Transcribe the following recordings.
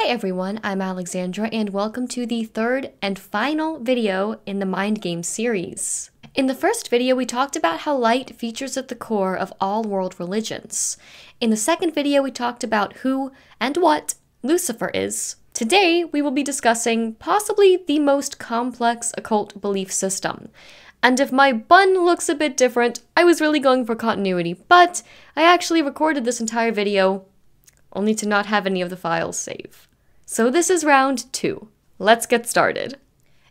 everyone, I'm Alexandra and welcome to the third and final video in the Mind Game series. In the first video, we talked about how light features at the core of all world religions. In the second video, we talked about who and what Lucifer is. Today, we will be discussing possibly the most complex occult belief system. And if my bun looks a bit different, I was really going for continuity, but I actually recorded this entire video only to not have any of the files save. So this is round 2. Let's get started.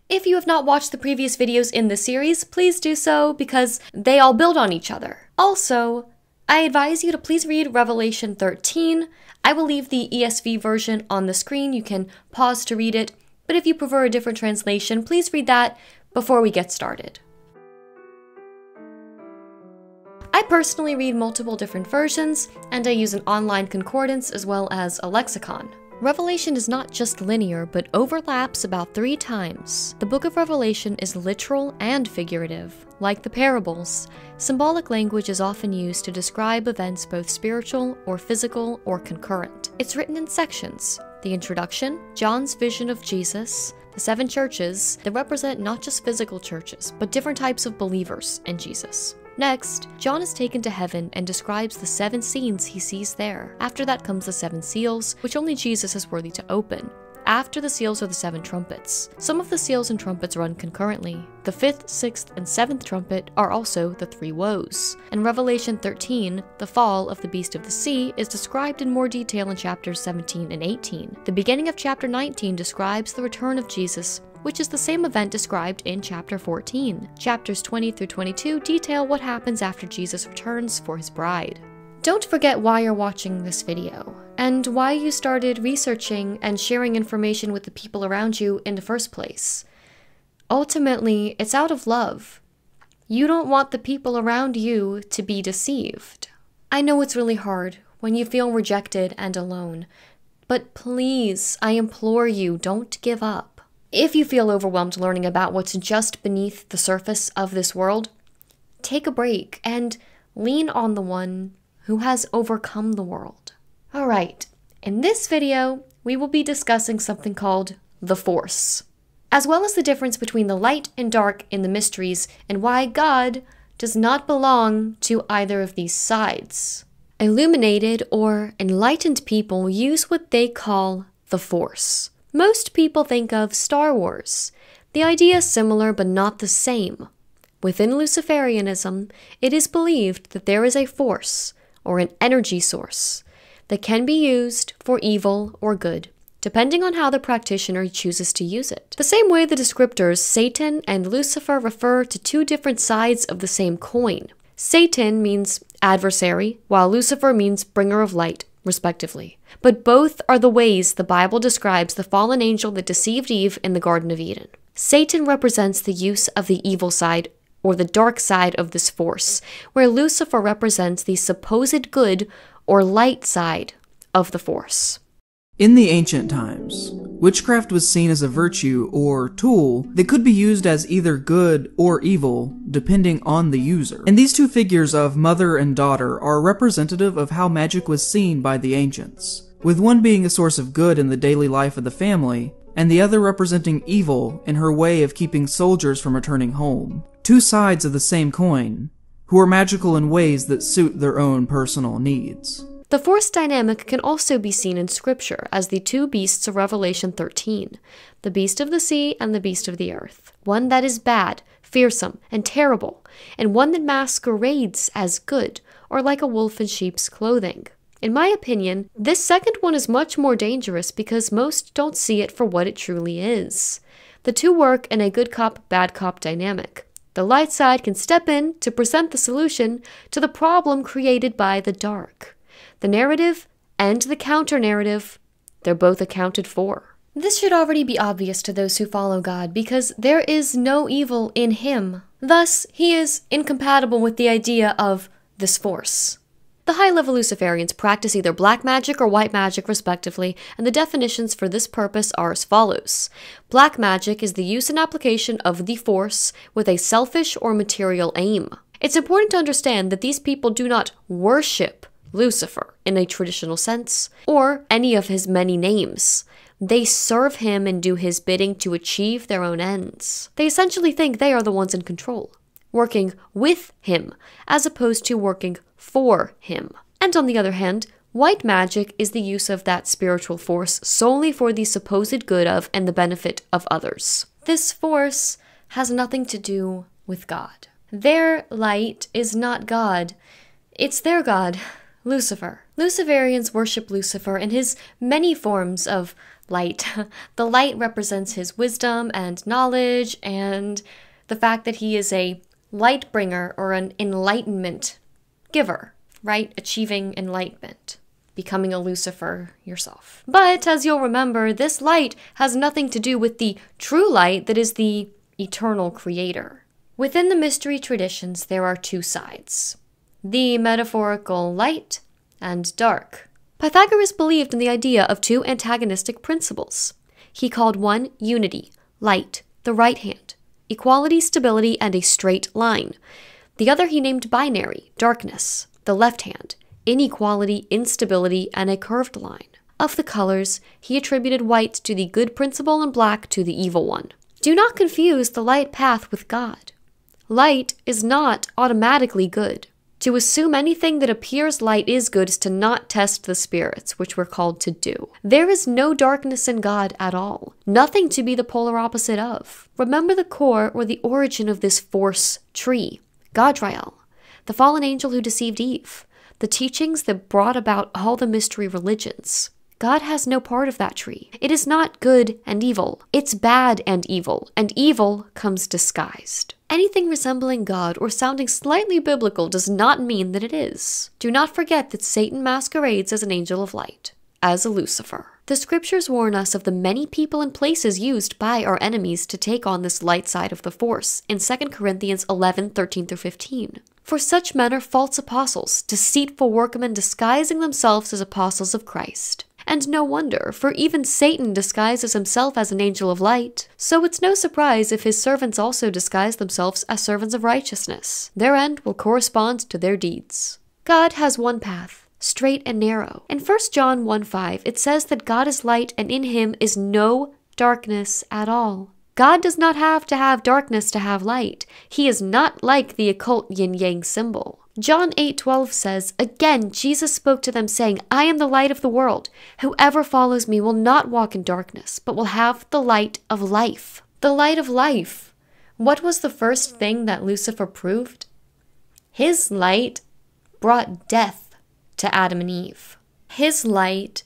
If you have not watched the previous videos in this series, please do so because they all build on each other. Also, I advise you to please read Revelation 13. I will leave the ESV version on the screen. You can pause to read it, but if you prefer a different translation, please read that before we get started. I personally read multiple different versions, and I use an online concordance as well as a lexicon. Revelation is not just linear, but overlaps about 3 times. The book of Revelation is literal and figurative. Like the parables, symbolic language is often used to describe events both spiritual or physical or concurrent. It's written in sections. The introduction, John's vision of Jesus, the 7 churches that represent not just physical churches, but different types of believers in Jesus. Next, John is taken to heaven and describes the 7 scenes he sees there. After that comes the 7 seals, which only Jesus is worthy to open. After the seals are the 7 trumpets. Some of the seals and trumpets run concurrently. The 5th, 6th, and 7th trumpet are also the 3 woes. In Revelation 13, the fall of the beast of the sea is described in more detail in chapters 17 and 18. The beginning of chapter 19 describes the return of Jesus, which is the same event described in chapter 14. Chapters 20 through 22 detail what happens after Jesus returns for his bride. Don't forget why you're watching this video, and why you started researching and sharing information with the people around you in the first place. Ultimately, it's out of love. You don't want the people around you to be deceived. I know it's really hard when you feel rejected and alone, but please, I implore you, don't give up. If you feel overwhelmed learning about what's just beneath the surface of this world, take a break and lean on the one who has overcome the world. Alright, in this video, we will be discussing something called the Force, as well as the difference between the light and dark in the mysteries and why God does not belong to either of these sides. Illuminated or enlightened people use what they call the Force. Most people think of Star Wars. The idea is similar but not the same. Within Luciferianism, it is believed that there is a force, or an energy source, that can be used for evil or good, depending on how the practitioner chooses to use it. The same way the descriptors Satan and Lucifer refer to 2 different sides of the same coin. Satan means adversary, while Lucifer means bringer of light, respectively. But both are the ways the Bible describes the fallen angel that deceived Eve in the Garden of Eden. Satan represents the use of the evil side, or the dark side of this force, where Lucifer represents the supposed good or light side of the force. In the ancient times, witchcraft was seen as a virtue or tool that could be used as either good or evil, depending on the user. And these 2 figures of mother and daughter are representative of how magic was seen by the ancients, with one being a source of good in the daily life of the family, and the other representing evil in her way of keeping soldiers from returning home. 2 sides of the same coin, who are magical in ways that suit their own personal needs. The force dynamic can also be seen in Scripture as the 2 beasts of Revelation 13, the beast of the sea and the beast of the earth. One that is bad, fearsome, and terrible, and one that masquerades as good, or like a wolf in sheep's clothing. In my opinion, this second one is much more dangerous because most don't see it for what it truly is. The 2 work in a good cop, bad cop dynamic. The light side can step in to present the solution to the problem created by the dark. The narrative and the counter-narrative, they're both accounted for. This should already be obvious to those who follow God because there is no evil in him. Thus, he is incompatible with the idea of this force. The high-level Luciferians practice either black magic or white magic respectively, and the definitions for this purpose are as follows. Black magic is the use and application of the force with a selfish or material aim. It's important to understand that these people do not worship Lucifer in a traditional sense, or any of his many names. They serve him and do his bidding to achieve their own ends. They essentially think they are the ones in control, working with him as opposed to working for him. And on the other hand, white magic is the use of that spiritual force solely for the supposed good of and the benefit of others. This force has nothing to do with God. Their light is not God. It's their god, Lucifer. Luciferians worship Lucifer in his many forms of light. The light represents his wisdom and knowledge and the fact that he is a light bringer or an enlightenment giver, right? Achieving enlightenment, becoming a Lucifer yourself. But as you'll remember, this light has nothing to do with the true light that is the eternal creator. Within the mystery traditions, there are two sides: the metaphorical light and dark. Pythagoras believed in the idea of two antagonistic principles. He called one unity, light, the right hand, equality, stability, and a straight line. The other he named binary, darkness, the left hand, inequality, instability, and a curved line. Of the colors, he attributed white to the good principle and black to the evil one. Do not confuse the light path with God. Light is not automatically good. To assume anything that appears light is good is to not test the spirits, which we're called to do. There is no darkness in God at all, nothing to be the polar opposite of. Remember the core or the origin of this force tree, Gadriel, the fallen angel who deceived Eve, the teachings that brought about all the mystery religions. God has no part of that tree. It is not good and evil. It's bad and evil comes disguised. Anything resembling God or sounding slightly biblical does not mean that it is. Do not forget that Satan masquerades as an angel of light, as a Lucifer. The scriptures warn us of the many people and places used by our enemies to take on this light side of the force in 2 Corinthians 11:13-15. For such men are false apostles, deceitful workmen disguising themselves as apostles of Christ. And no wonder, for even Satan disguises himself as an angel of light. So it's no surprise if his servants also disguise themselves as servants of righteousness. Their end will correspond to their deeds. God has one path, straight and narrow. In 1 John 1:5, it says that God is light and in him is no darkness at all. God does not have to have darkness to have light. He is not like the occult yin-yang symbol. John 8:12 says, "Again, Jesus spoke to them saying, I am the light of the world. Whoever follows me will not walk in darkness, but will have the light of life." The light of life. What was the first thing that Lucifer proved? His light brought death to Adam and Eve. His light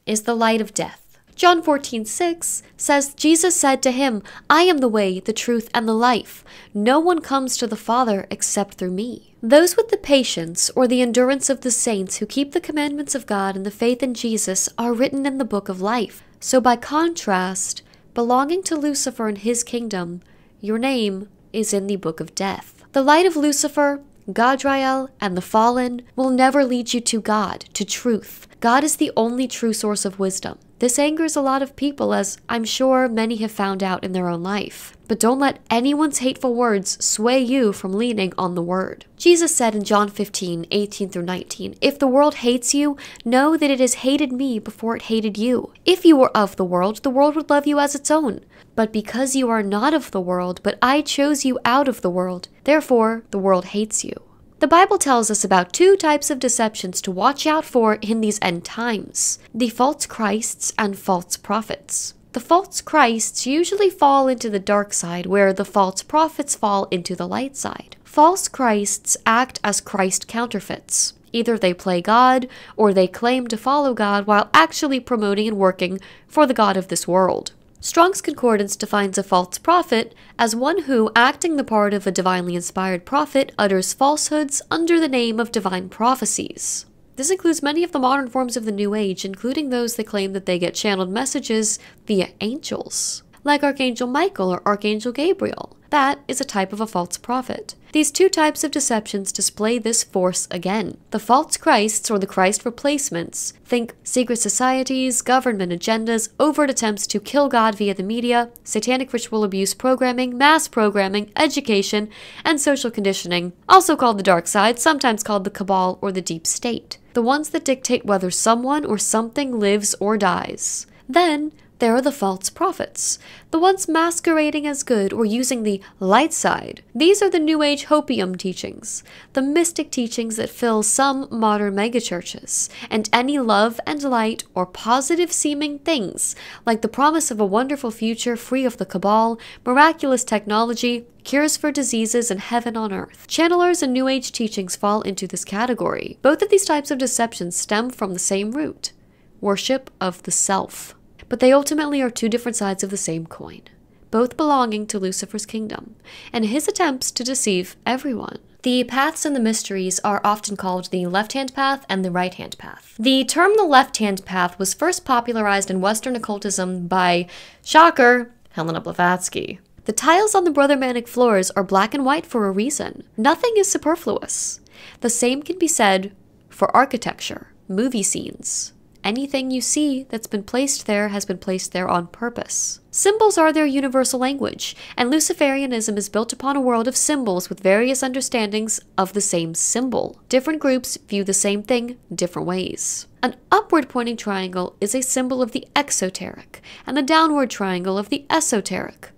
is the light of death. John 14:6 says, Jesus said to him, I am the way, the truth, and the life. No one comes to the Father except through me. Those with the patience or the endurance of the saints who keep the commandments of God and the faith in Jesus are written in the book of life. So by contrast, belonging to Lucifer and his kingdom, your name is in the book of death. The light of Lucifer, Gadriel, and the fallen will never lead you to God, to truth. God is the only true source of wisdom. This angers a lot of people, as I'm sure many have found out in their own life. But don't let anyone's hateful words sway you from leaning on the word. Jesus said in John 15:18-19, If the world hates you, know that it has hated me before it hated you. If you were of the world would love you as its own. But because you are not of the world, but I chose you out of the world, therefore the world hates you. The Bible tells us about two types of deceptions to watch out for in these end times: the false Christs and false prophets. The false Christs usually fall into the dark side, where the false prophets fall into the light side. False Christs act as Christ counterfeits. Either they play God, or they claim to follow God while actually promoting and working for the god of this world. Strong's Concordance defines a false prophet as one who, acting the part of a divinely inspired prophet, utters falsehoods under the name of divine prophecies. This includes many of the modern forms of the New Age, including those that claim that they get channeled messages via angels, like Archangel Michael or Archangel Gabriel. That is a type of a false prophet. These two types of deceptions display this force again. The false Christs, or the Christ replacements, think secret societies, government agendas, overt attempts to kill God via the media, satanic ritual abuse programming, mass programming, education, and social conditioning, also called the dark side, sometimes called the cabal or the deep state. The ones that dictate whether someone or something lives or dies. Then, There are the false prophets, the ones masquerading as good or using the light side. These are the New Age hopium teachings, the mystic teachings that fill some modern megachurches, and any love and light or positive-seeming things, like the promise of a wonderful future free of the cabal, miraculous technology, cures for diseases, and heaven on earth. Channelers and New Age teachings fall into this category. Both of these types of deception stem from the same root: worship of the self. But they ultimately are two different sides of the same coin, both belonging to Lucifer's kingdom, and his attempts to deceive everyone. The paths and the mysteries are often called the left-hand path and the right-hand path. The term the left-hand path was first popularized in Western occultism by, shocker, Helena Blavatsky. The tiles on the Brothermanic floors are black and white for a reason. Nothing is superfluous. The same can be said for architecture, movie scenes. Anything you see that's been placed there has been placed there on purpose. Symbols are their universal language, and Luciferianism is built upon a world of symbols with various understandings of the same symbol. Different groups view the same thing different ways. An upward pointing triangle is a symbol of the exoteric, and a downward triangle of the esoteric.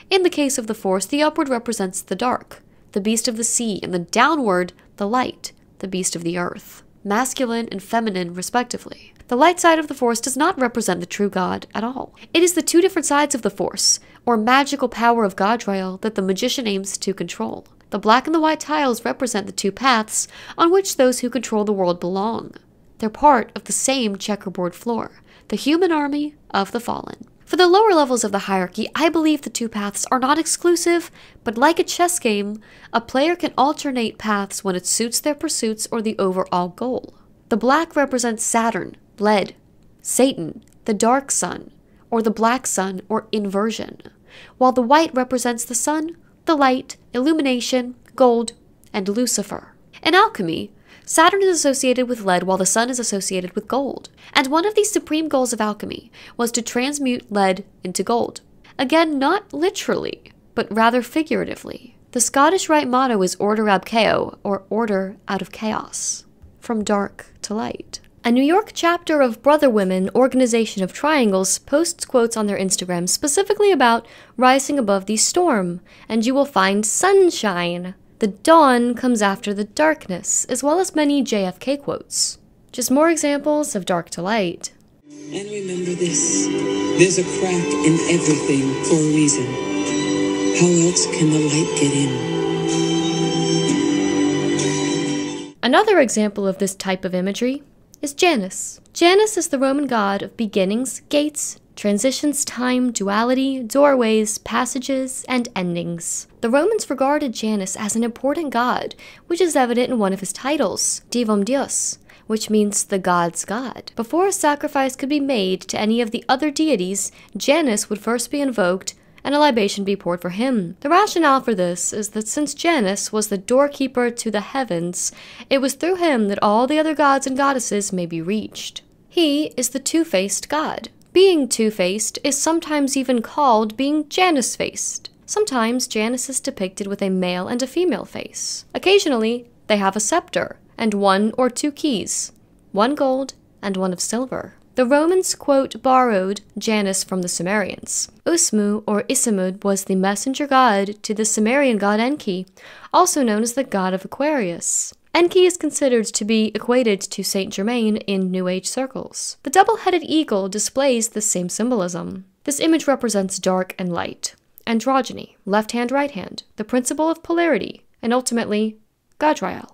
In the case of the Force, the upward represents the dark, the beast of the sea, and the downward, the light, the beast of the earth, masculine and feminine respectively. The light side of the Force does not represent the true God at all. It is the two different sides of the Force, or magical power of Godriel, that the magician aims to control. The black and the white tiles represent the two paths on which those who control the world belong. They're part of the same checkerboard floor, the human army of the fallen. For the lower levels of the hierarchy, I believe the two paths are not exclusive, but like a chess game, a player can alternate paths when it suits their pursuits or the overall goal. The black represents Saturn, lead, Satan, the dark sun, or the black sun, or inversion, while the white represents the sun, the light, illumination, gold, and Lucifer. In alchemy, Saturn is associated with lead while the sun is associated with gold, and one of the supreme goals of alchemy was to transmute lead into gold. Again, not literally, but rather figuratively. The Scottish Rite motto is Order ab Chao, or order out of chaos, from dark to light. A New York chapter of Brother Women Organization of Triangles posts quotes on their Instagram specifically about rising above the storm, and you will find sunshine. The dawn comes after the darkness, as well as many JFK quotes. Just more examples of dark to light. And remember this, there's a crack in everything for a reason. How else can the light get in? Another example of this type of imagery is Janus. Janus is the Roman god of beginnings, gates, transitions, time, duality, doorways, passages, and endings. The Romans regarded Janus as an important god, which is evident in one of his titles, Divum Deus, which means the god's god. Before a sacrifice could be made to any of the other deities, Janus would first be invoked and a libation be poured for him. The rationale for this is that since Janus was the doorkeeper to the heavens, it was through him that all the other gods and goddesses may be reached. He is the two-faced god. Being two-faced is sometimes even called being Janus-faced. Sometimes Janus is depicted with a male and a female face. Occasionally, they have a scepter and one or two keys, one gold and one of silver. The Romans, quote, borrowed Janus from the Sumerians. Usmu, or Isimud, was the messenger god to the Sumerian god Enki, also known as the god of Aquarius. Enki is considered to be equated to Saint Germain in New Age circles. The double-headed eagle displays the same symbolism. This image represents dark and light, androgyny, left hand, right hand, the principle of polarity, and ultimately, Gadriel,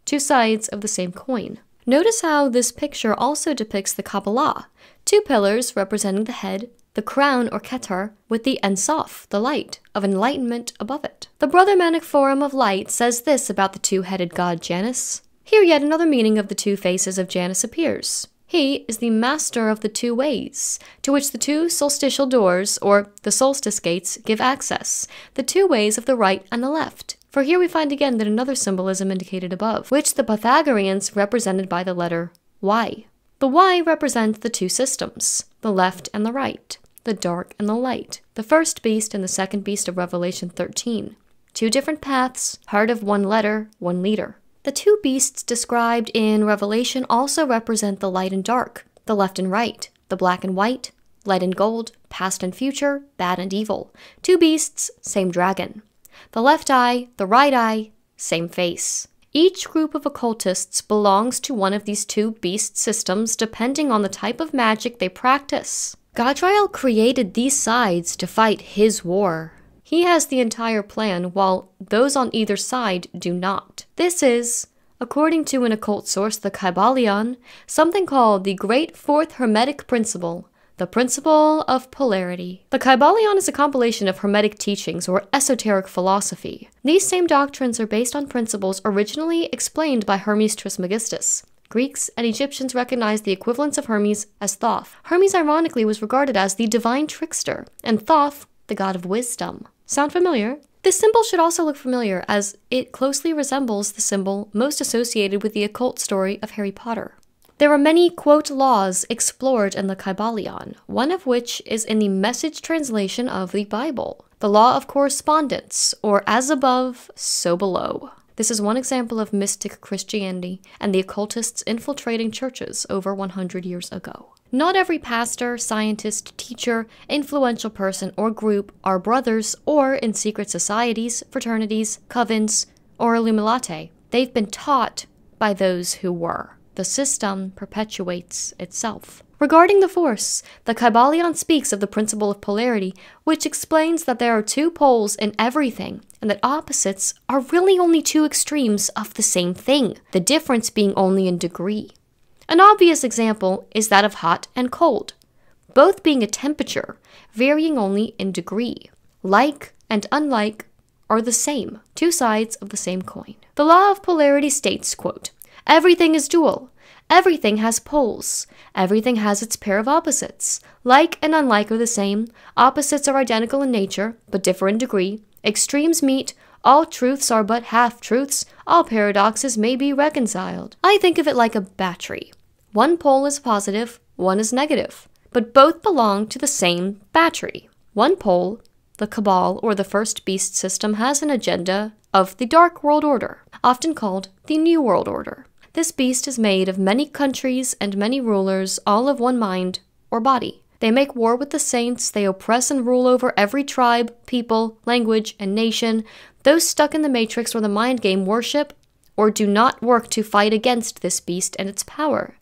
two sides of the same coin. Notice how this picture also depicts the Kabbalah, two pillars representing the head, the crown or Keter, with the Ensof, the light, of enlightenment above it. The Brothermanic Forum of Light says this about the two-headed god Janus. Here yet another meaning of the two faces of Janus appears. He is the master of the two ways, to which the two solstitial doors, or the solstice gates, give access, the two ways of the right and the left. For here we find again that another symbolism indicated above, which the Pythagoreans represented by the letter Y. The Y represents the two systems, the left and the right, the dark and the light, the first beast and the second beast of Revelation 13. Two different paths, part of one letter, one leader. The two beasts described in Revelation also represent the light and dark, the left and right, the black and white, lead and gold, past and future, bad and evil. Two beasts, same dragon. The left eye, the right eye, same face. Each group of occultists belongs to one of these two beast systems depending on the type of magic they practice. Gadriel created these sides to fight his war. He has the entire plan, while those on either side do not. This is, according to an occult source, the Kybalion, something called the Great Fourth Hermetic Principle, the principle of polarity. The Kybalion is a compilation of Hermetic teachings or esoteric philosophy. These same doctrines are based on principles originally explained by Hermes Trismegistus. Greeks and Egyptians recognized the equivalence of Hermes as Thoth. Hermes ironically was regarded as the divine trickster, and Thoth, the god of wisdom. Sound familiar? This symbol should also look familiar, as it closely resembles the symbol most associated with the occult story of Harry Potter. There are many, quote, laws explored in the Kybalion, one of which is in the message translation of the Bible, the law of correspondence, or as above, so below. This is one example of mystic Christianity and the occultists infiltrating churches over 100 years ago. Not every pastor, scientist, teacher, influential person, or group are brothers or in secret societies, fraternities, covens, or Illuminati. They've been taught by those who were. The system perpetuates itself. Regarding the Force, the Kybalion speaks of the principle of polarity, which explains that there are two poles in everything, and that opposites are really only two extremes of the same thing, the difference being only in degree. An obvious example is that of hot and cold, both being a temperature, varying only in degree. Like and unlike are the same, two sides of the same coin. The law of polarity states, quote, "Everything is dual. Everything has poles. Everything has its pair of opposites. Like and unlike are the same. Opposites are identical in nature, but differ in degree. Extremes meet. All truths are but half-truths. All paradoxes may be reconciled." I think of it like a battery. One pole is positive, one is negative, but both belong to the same battery. One pole, the Cabal or the First Beast system, has an agenda of the Dark World Order, often called the New World Order. This beast is made of many countries and many rulers, all of one mind or body. They make war with the saints, they oppress and rule over every tribe, people, language, and nation. Those stuck in the Matrix or the mind game worship or do not work to fight against this beast and its power.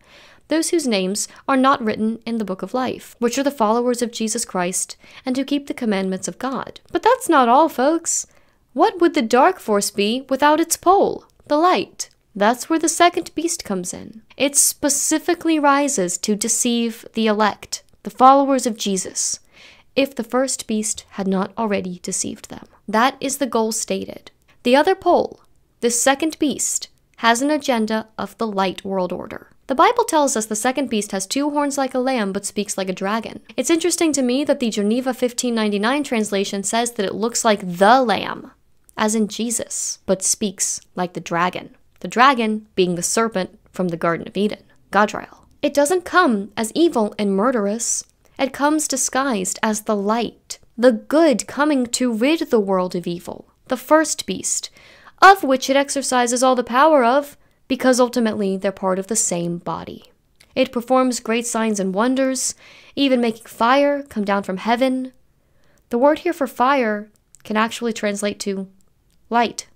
Those whose names are not written in the Book of Life, which are the followers of Jesus Christ and who keep the commandments of God. But that's not all, folks. What would the dark force be without its pole, the light? That's where the second beast comes in. It specifically rises to deceive the elect, the followers of Jesus, if the first beast had not already deceived them. That is the goal stated. The other pole, the second beast, has an agenda of the light world order. The Bible tells us the second beast has two horns like a lamb but speaks like a dragon. It's interesting to me that the Geneva 1599 translation says that it looks like the lamb, as in Jesus, but speaks like the dragon. The dragon being the serpent from the Garden of Eden, Gadriel. It doesn't come as evil and murderous. It comes disguised as the light, the good coming to rid the world of evil, the first beast, of which it exercises all the power of, because ultimately they're part of the same body. It performs great signs and wonders, even making fire come down from heaven. The word here for fire can actually translate to light.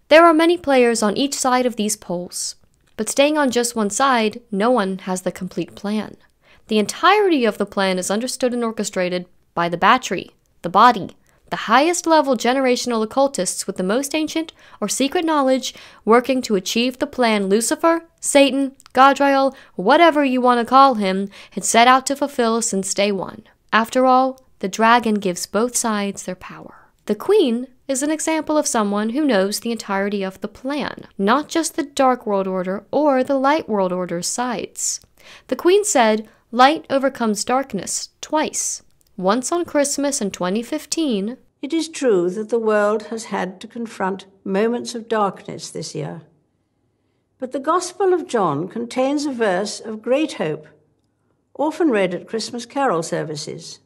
There are many players on each side of these poles, but staying on just one side, no one has the complete plan. The entirety of the plan is understood and orchestrated by the battery, the body, the highest level generational occultists with the most ancient or secret knowledge working to achieve the plan Lucifer, Satan, Gadriel, whatever you want to call him, had set out to fulfill since day one. After all, the dragon gives both sides their power. The queen is an example of someone who knows the entirety of the plan, not just the Dark World Order or the Light World Order's sides. The queen said, "Light overcomes darkness," twice. Once on Christmas in 2015. It is true that the world has had to confront moments of darkness this year. But the Gospel of John contains a verse of great hope, often read at Christmas carol services.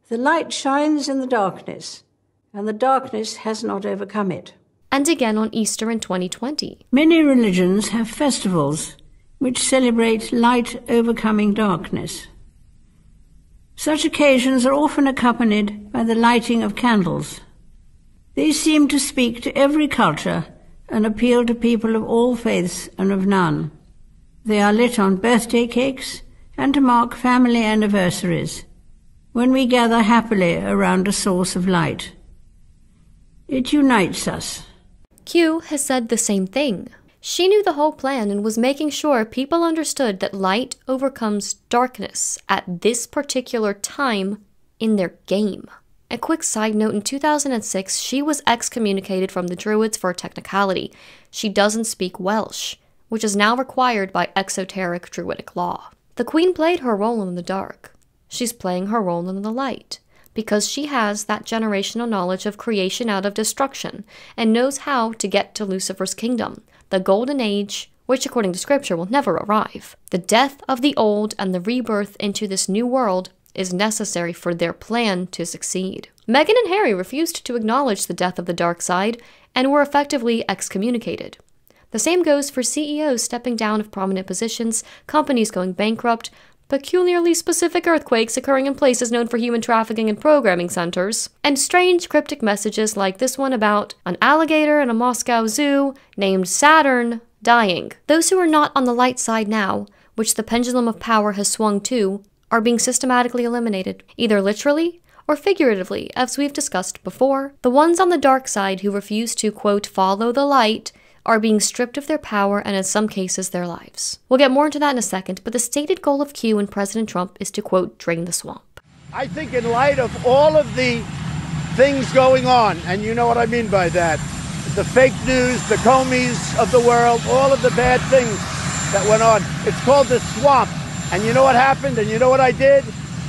The light shines in the darkness, and the darkness has not overcome it. And again on Easter in 2020. Many religions have festivals which celebrate light overcoming darkness. Such occasions are often accompanied by the lighting of candles. These seem to speak to every culture and appeal to people of all faiths and of none. They are lit on birthday cakes and to mark family anniversaries, when we gather happily around a source of light. It unites us. Q has said the same thing. She knew the whole plan and was making sure people understood that light overcomes darkness at this particular time in their game. A quick side note, in 2006, she was excommunicated from the Druids for a technicality. She doesn't speak Welsh, which is now required by exoteric Druidic law. The Queen played her role in the dark. She's playing her role in the light, because she has that generational knowledge of creation out of destruction, and knows how to get to Lucifer's kingdom, the Golden Age, which according to scripture will never arrive. The death of the old and the rebirth into this new world is necessary for their plan to succeed. Meghan and Harry refused to acknowledge the death of the dark side and were effectively excommunicated. The same goes for CEOs stepping down of prominent positions, companies going bankrupt, peculiarly specific earthquakes occurring in places known for human trafficking and programming centers, and strange cryptic messages like this one about an alligator in a Moscow zoo named Saturn dying. Those who are not on the light side now, which the pendulum of power has swung to, are being systematically eliminated, either literally or figuratively, as we've discussed before. The ones on the dark side who refuse to, quote, follow the light, are being stripped of their power and in some cases their lives. We'll get more into that in a second, but the stated goal of Q and President Trump is to, quote, drain the swamp. I think in light of all of the things going on, and you know what I mean by that, the fake news, the Comeys of the world, all of the bad things that went on, it's called the swamp. And you know what happened? And you know what I did?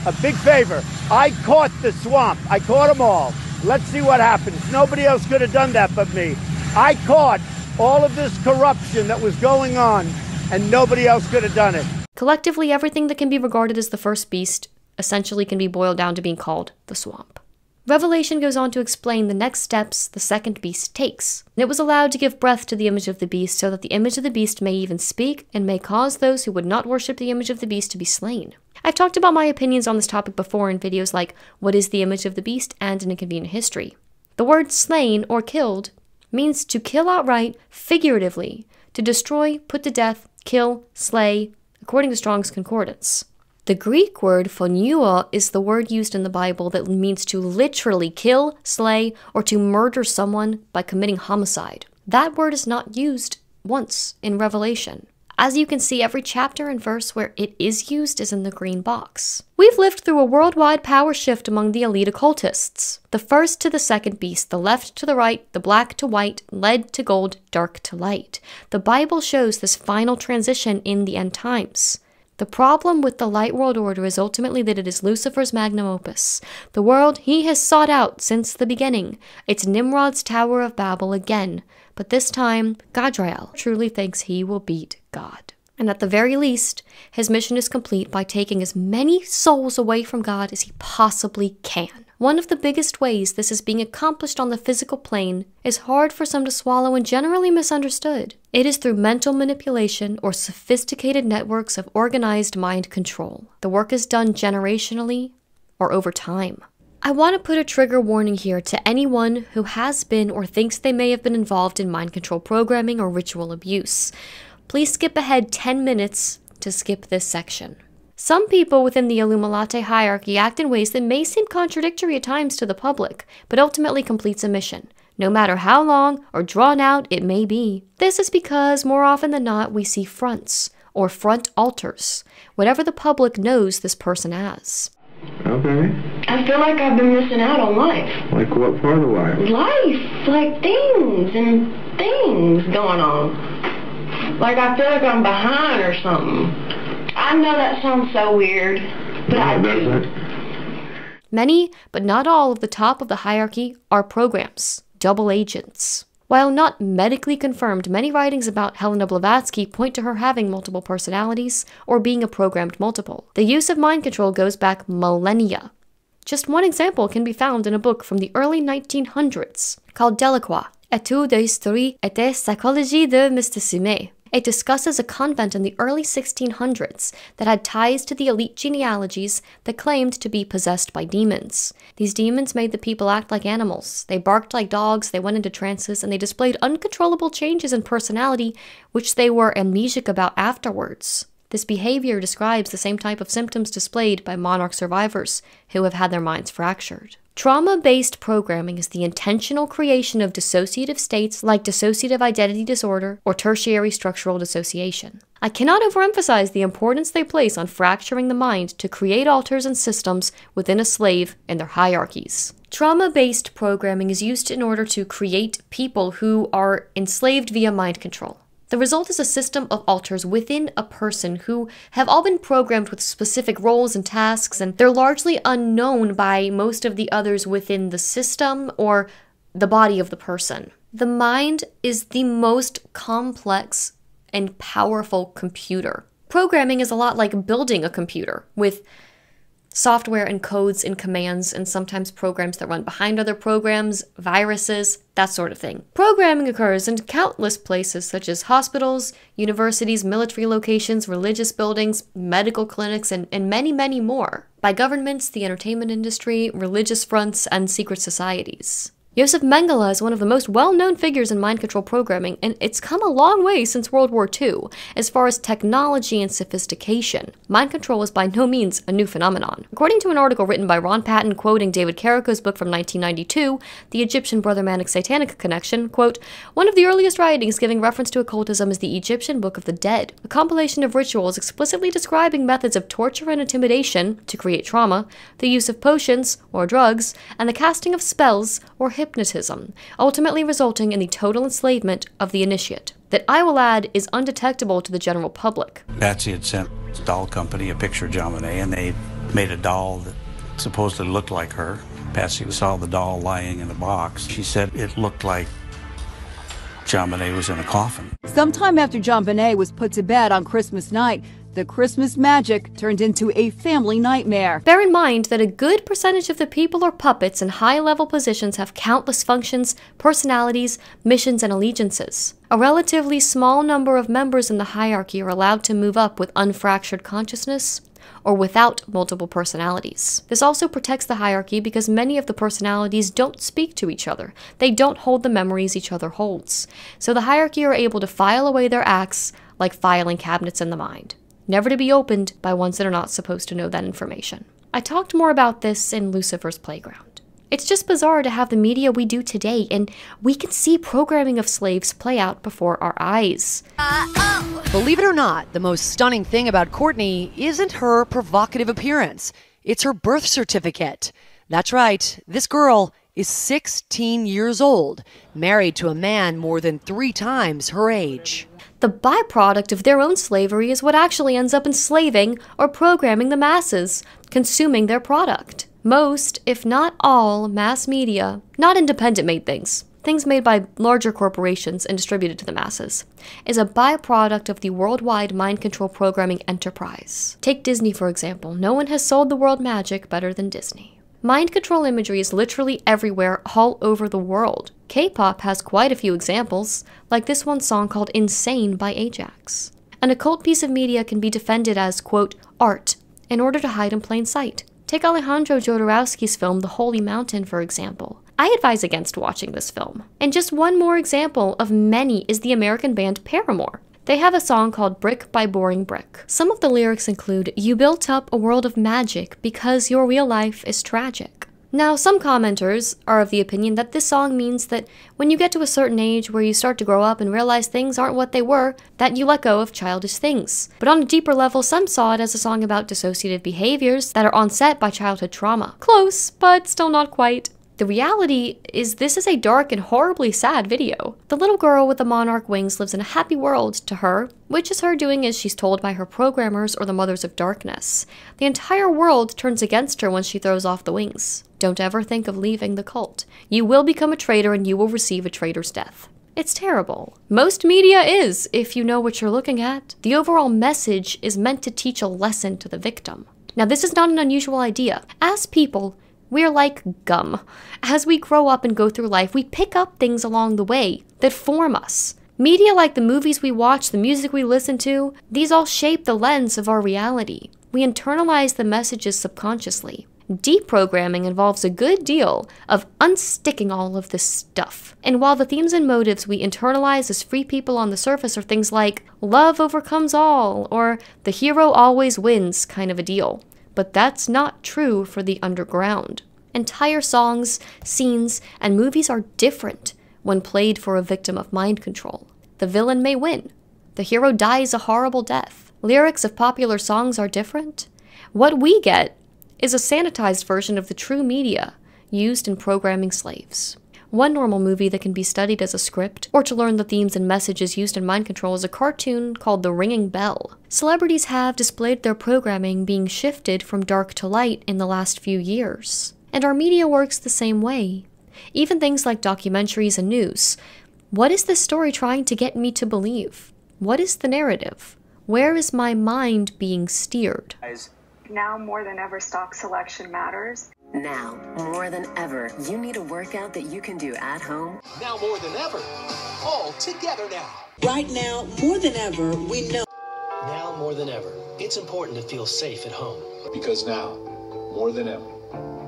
A big favor. I caught the swamp. I caught them all. Let's see what happens. Nobody else could have done that but me. I caught all of this corruption that was going on, and nobody else could have done it. Collectively, everything that can be regarded as the first beast essentially can be boiled down to being called the swamp. Revelation goes on to explain the next steps the second beast takes. It was allowed to give breath to the image of the beast so that the image of the beast may even speak and may cause those who would not worship the image of the beast to be slain. I've talked about my opinions on this topic before in videos like What is the Image of the Beast and in A Convenient History. The word slain or killed means to kill outright, figuratively, to destroy, put to death, kill, slay, according to Strong's Concordance. The Greek word phoneuo is the word used in the Bible that means to literally kill, slay, or to murder someone by committing homicide. That word is not used once in Revelation. As you can see, every chapter and verse where it is used is in the green box. We've lived through a worldwide power shift among the elite occultists. The first to the second beast, the left to the right, the black to white, lead to gold, dark to light. The Bible shows this final transition in the end times. The problem with the light world order is ultimately that it is Lucifer's magnum opus, the world he has sought out since the beginning. It's Nimrod's Tower of Babel again, but this time, Gadriel truly thinks he will beat God. And at the very least, his mission is complete by taking as many souls away from God as he possibly can. One of the biggest ways this is being accomplished on the physical plane is hard for some to swallow and generally misunderstood. It is through mental manipulation or sophisticated networks of organized mind control. The work is done generationally or over time. I want to put a trigger warning here to anyone who has been or thinks they may have been involved in mind control programming or ritual abuse. Please skip ahead 10 minutes to skip this section. Some people within the Illuminati hierarchy act in ways that may seem contradictory at times to the public, but ultimately completes a mission, no matter how long or drawn out it may be. This is because more often than not we see fronts, or front altars, whatever the public knows this person as. Okay. I feel like I've been missing out on life. Like what part of life? Life, like things going on. Like I feel like I'm behind or something. I know that sounds so weird, but I do. Many, but not all, of the top of the hierarchy are programs, double agents. While not medically confirmed, many writings about Helena Blavatsky point to her having multiple personalities or being a programmed multiple. The use of mind control goes back millennia. Just one example can be found in a book from the early 1900s called Delacroix, Études d'Histoire et de Psychologie de Mysticisme. It discusses a convent in the early 1600s that had ties to the elite genealogies that claimed to be possessed by demons. These demons made the people act like animals. They barked like dogs, they went into trances, and they displayed uncontrollable changes in personality, which they were amnesic about afterwards. This behavior describes the same type of symptoms displayed by monarch survivors who have had their minds fractured. Trauma-based programming is the intentional creation of dissociative states like dissociative identity disorder or tertiary structural dissociation. I cannot overemphasize the importance they place on fracturing the mind to create alters and systems within a slave and their hierarchies. Trauma-based programming is used in order to create people who are enslaved via mind control. The result is a system of alters within a person who have all been programmed with specific roles and tasks, and they're largely unknown by most of the others within the system or the body of the person. The mind is the most complex and powerful computer. Programming is a lot like building a computer, with software and codes and commands, and sometimes programs that run behind other programs, viruses, that sort of thing. Programming occurs in countless places such as hospitals, universities, military locations, religious buildings, medical clinics, and many, many more. By governments, the entertainment industry, religious fronts, and secret societies. Josef Mengele is one of the most well-known figures in mind control programming, and it's come a long way since World War II, as far as technology and sophistication. Mind control is by no means a new phenomenon. According to an article written by Ron Patton quoting David Carrico's book from 1992, The Egyptian Brother-Manic Satanic Connection, quote, "One of the earliest writings giving reference to occultism is the Egyptian Book of the Dead, a compilation of rituals explicitly describing methods of torture and intimidation to create trauma, the use of potions, or drugs, and the casting of spells, or hypnotism, ultimately resulting in the total enslavement of the initiate. That, I will add, is undetectable to the general public." Patsy had sent the doll company a picture of John Bonet, and they made a doll that supposedly looked like her. Patsy saw the doll lying in a box. She said it looked like John Bonet was in a coffin. Sometime after John Bonet was put to bed on Christmas night, the Christmas magic turned into a family nightmare. Bear in mind that a good percentage of the people or puppets in high-level positions have countless functions, personalities, missions, and allegiances. A relatively small number of members in the hierarchy are allowed to move up with unfractured consciousness or without multiple personalities. This also protects the hierarchy because many of the personalities don't speak to each other. They don't hold the memories each other holds. So the hierarchy are able to file away their acts like filing cabinets in the mind, never to be opened by ones that are not supposed to know that information. I talked more about this in Lucifer's Playground. It's just bizarre to have the media we do today, and we can see programming of slaves play out before our eyes. Believe it or not, the most stunning thing about Courtney isn't her provocative appearance. It's her birth certificate. That's right, this girl is 16 years old, married to a man more than 3 times her age. The byproduct of their own slavery is what actually ends up enslaving or programming the masses, consuming their product. Most, if not all, mass media, not independent-made things made by larger corporations and distributed to the masses, is a byproduct of the worldwide mind control programming enterprise. Take Disney, for example. No one has sold the world magic better than Disney. Mind control imagery is literally everywhere, all over the world. K-pop has quite a few examples, like this one song called Insane by Ajax. An occult piece of media can be defended as, quote, art, in order to hide in plain sight. Take Alejandro Jodorowsky's film The Holy Mountain, for example. I advise against watching this film. And just one more example of many is the American band Paramore. They have a song called Brick by Boring Brick. Some of the lyrics include, "You built up a world of magic because your real life is tragic." Now, some commenters are of the opinion that this song means that when you get to a certain age where you start to grow up and realize things aren't what they were, that you let go of childish things. But on a deeper level, some saw it as a song about dissociative behaviors that are onset by childhood trauma. Close, but still not quite. The reality is this is a dark and horribly sad video. The little girl with the monarch wings lives in a happy world to her, which is her doing as she's told by her programmers or the mothers of darkness. The entire world turns against her when she throws off the wings. Don't ever think of leaving the cult. You will become a traitor and you will receive a traitor's death. It's terrible. Most media is, if you know what you're looking at. The overall message is meant to teach a lesson to the victim. Now, this is not an unusual idea. As people, we're like gum. As we grow up and go through life, we pick up things along the way that form us. Media like the movies we watch, the music we listen to, these all shape the lens of our reality. We internalize the messages subconsciously. Deprogramming involves a good deal of unsticking all of this stuff. And while the themes and motives we internalize as free people on the surface are things like love overcomes all, or the hero always wins kind of a deal, but that's not true for the underground. Entire songs, scenes, and movies are different when played for a victim of mind control. The villain may win. The hero dies a horrible death. Lyrics of popular songs are different. What we get is a sanitized version of the true media used in programming slaves. One normal movie that can be studied as a script, or to learn the themes and messages used in mind control, is a cartoon called The Ringing Bell. Celebrities have displayed their programming being shifted from dark to light in the last few years. And our media works the same way. Even things like documentaries and news. What is this story trying to get me to believe? What is the narrative? Where is my mind being steered? Now more than ever, stock selection matters. Now, more than ever, you need a workout that you can do at home. Now more than ever, all together now. Right now, more than ever, we know. Now more than ever, it's important to feel safe at home. Because now, more than ever,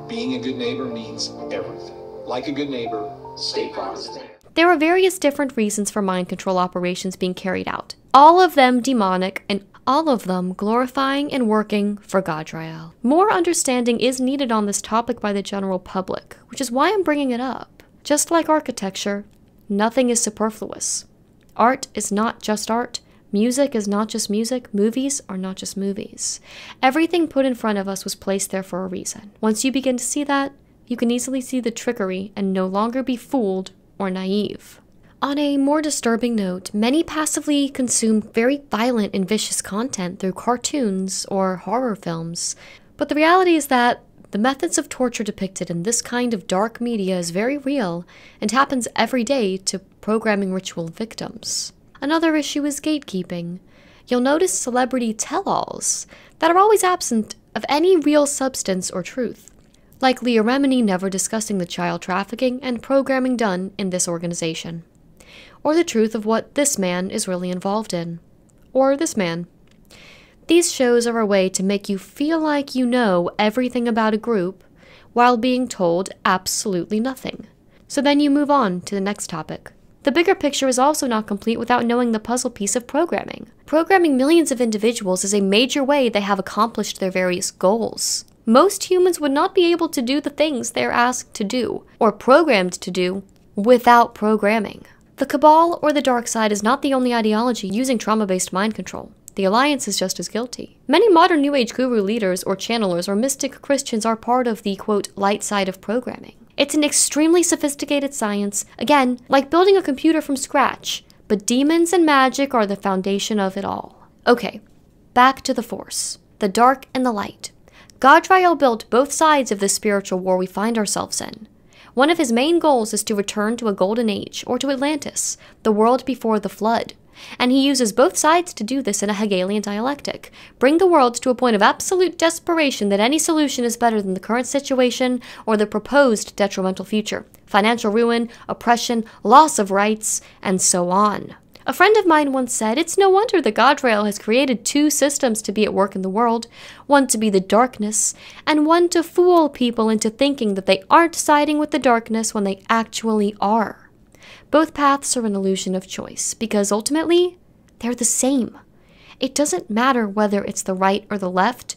being a good neighbor means everything. Like a good neighbor, stay positive. There are various different reasons for mind control operations being carried out, all of them demonic and all of them glorifying and working for Gadriel. More understanding is needed on this topic by the general public, which is why I'm bringing it up. Just like architecture, nothing is superfluous. Art is not just art. Music is not just music. Movies are not just movies. Everything put in front of us was placed there for a reason. Once you begin to see that, you can easily see the trickery and no longer be fooled or naive. On a more disturbing note, many passively consume very violent and vicious content through cartoons or horror films. But the reality is that the methods of torture depicted in this kind of dark media is very real and happens every day to programming ritual victims. Another issue is gatekeeping. You'll notice celebrity tell-alls that are always absent of any real substance or truth, like Leah Remini never discussing the child trafficking and programming done in this organization, or the truth of what this man is really involved in, or this man. These shows are a way to make you feel like you know everything about a group while being told absolutely nothing. So then you move on to the next topic. The bigger picture is also not complete without knowing the puzzle piece of programming. Programming millions of individuals is a major way they have accomplished their various goals. Most humans would not be able to do the things they're asked to do, or programmed to do, without programming. The Cabal, or the dark side, is not the only ideology using trauma-based mind control. The Alliance is just as guilty. Many modern New Age guru leaders or channelers or mystic Christians are part of the, quote, light side of programming. It's an extremely sophisticated science, again, like building a computer from scratch, but demons and magic are the foundation of it all. Okay, back to the Force, the dark and the light. Gadriel built both sides of the spiritual war we find ourselves in. One of his main goals is to return to a golden age, or to Atlantis, the world before the flood. And he uses both sides to do this in a Hegelian dialectic. Bring the world to a point of absolute desperation that any solution is better than the current situation or the proposed detrimental future. Financial ruin, oppression, loss of rights, and so on. A friend of mine once said, it's no wonder that Gadriel has created two systems to be at work in the world, one to be the darkness, and one to fool people into thinking that they aren't siding with the darkness when they actually are. Both paths are an illusion of choice, because ultimately, they're the same. It doesn't matter whether it's the right or the left,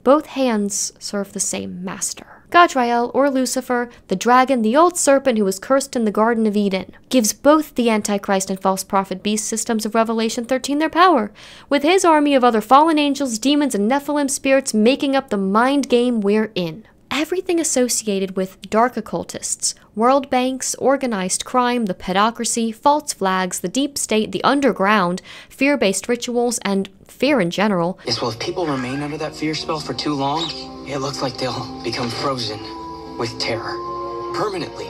both hands serve the same master. Gadriel, or Lucifer, the dragon, the old serpent who was cursed in the Garden of Eden, gives both the Antichrist and false prophet beast systems of Revelation 13 their power, with his army of other fallen angels, demons, and Nephilim spirits making up the mind game we're in. Everything associated with dark occultists, world banks, organized crime, the pedocracy, false flags, the deep state, the underground, fear-based rituals, and fear in general. Yes, well, if people remain under that fear spell for too long, it looks like they'll become frozen with terror. Permanently.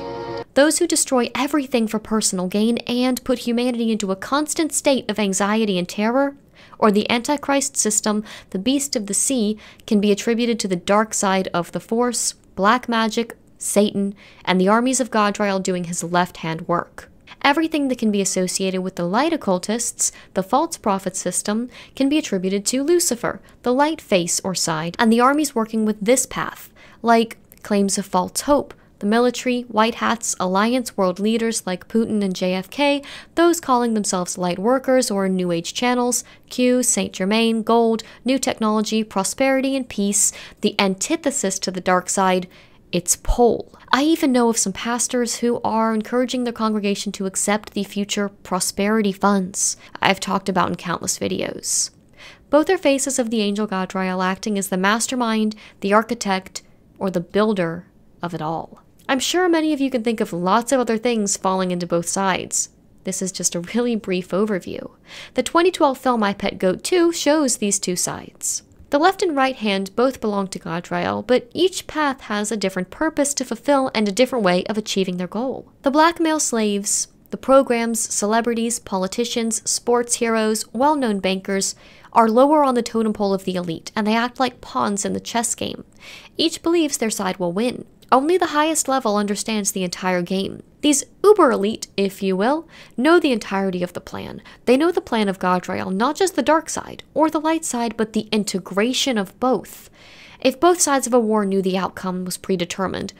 Those who destroy everything for personal gain and put humanity into a constant state of anxiety and terror, or the Antichrist system, the beast of the sea, can be attributed to the dark side of the Force, black magic, Satan, and the armies of Gadriel doing his left-hand work. Everything that can be associated with the light occultists, the false prophet system, can be attributed to Lucifer, the light face or side, and the armies working with this path, like claims of false hope, the military, white hats, alliance world leaders like Putin and JFK, those calling themselves light workers or New Age channels, Q, Saint Germain, gold, new technology, prosperity and peace, the antithesis to the dark side, it's pole. I even know of some pastors who are encouraging their congregation to accept the future prosperity funds I've talked about in countless videos. Both are faces of the angel Gadriel acting as the mastermind, the architect, or the builder of it all. I'm sure many of you can think of lots of other things falling into both sides. This is just a really brief overview. The 2012 film My Pet Goat 2 shows these two sides. The left and right hand both belong to Gadriel, but each path has a different purpose to fulfill and a different way of achieving their goal. The blackmail slaves, the programs, celebrities, politicians, sports heroes, well-known bankers are lower on the totem pole of the elite, and they act like pawns in the chess game. Each believes their side will win. Only the highest level understands the entire game. These uber elite, if you will, know the entirety of the plan. They know the plan of Gadriel, not just the dark side or the light side, but the integration of both. If both sides of a war knew the outcome was predetermined,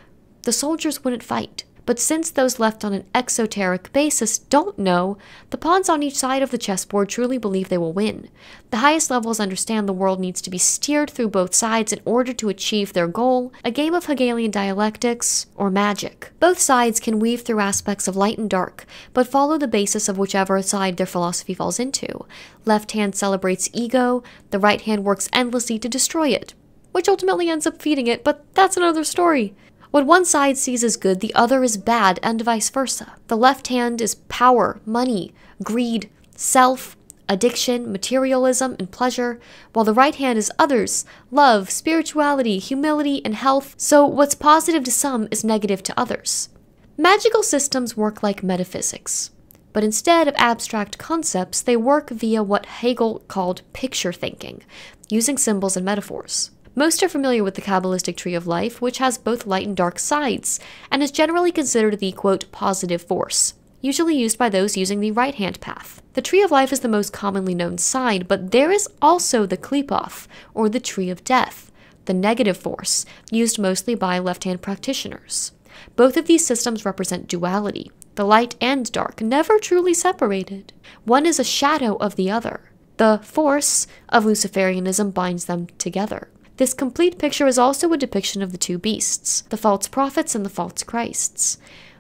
the soldiers wouldn't fight. But since those left on an exoteric basis don't know, the pawns on each side of the chessboard truly believe they will win. The highest levels understand the world needs to be steered through both sides in order to achieve their goal, a game of Hegelian dialectics, or magic. Both sides can weave through aspects of light and dark, but follow the basis of whichever side their philosophy falls into. Left hand celebrates ego, the right hand works endlessly to destroy it, which ultimately ends up feeding it, but that's another story. What one side sees as good, the other is bad, and vice versa. The left hand is power, money, greed, self, addiction, materialism, and pleasure, while the right hand is others, love, spirituality, humility, and health. So what's positive to some is negative to others. Magical systems work like metaphysics, but instead of abstract concepts, they work via what Hegel called picture thinking, using symbols and metaphors. Most are familiar with the Kabbalistic tree of life, which has both light and dark sides, and is generally considered the, quote, positive force, usually used by those using the right-hand path. The tree of life is the most commonly known side, but there is also the Qliphoth, or the tree of death, the negative force, used mostly by left-hand practitioners. Both of these systems represent duality, the light and dark, never truly separated. One is a shadow of the other. The force of Luciferianism binds them together. This complete picture is also a depiction of the two beasts, the false prophets and the false Christs.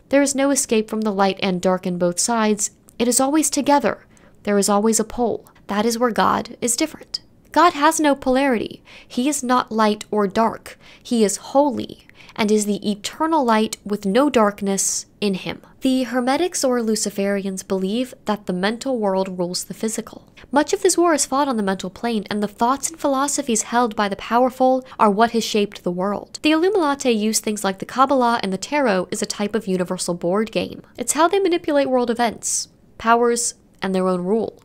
There is no escape from the light and dark in both sides. It is always together. There is always a pole. That is where God is different. God has no polarity. He is not light or dark. He is holy, and is the eternal light with no darkness in him. The Hermetics or Luciferians believe that the mental world rules the physical. Much of this war is fought on the mental plane, and the thoughts and philosophies held by the powerful are what has shaped the world. The Illuminati use things like the Kabbalah and the Tarot as a type of universal board game. It's how they manipulate world events, powers, and their own rule.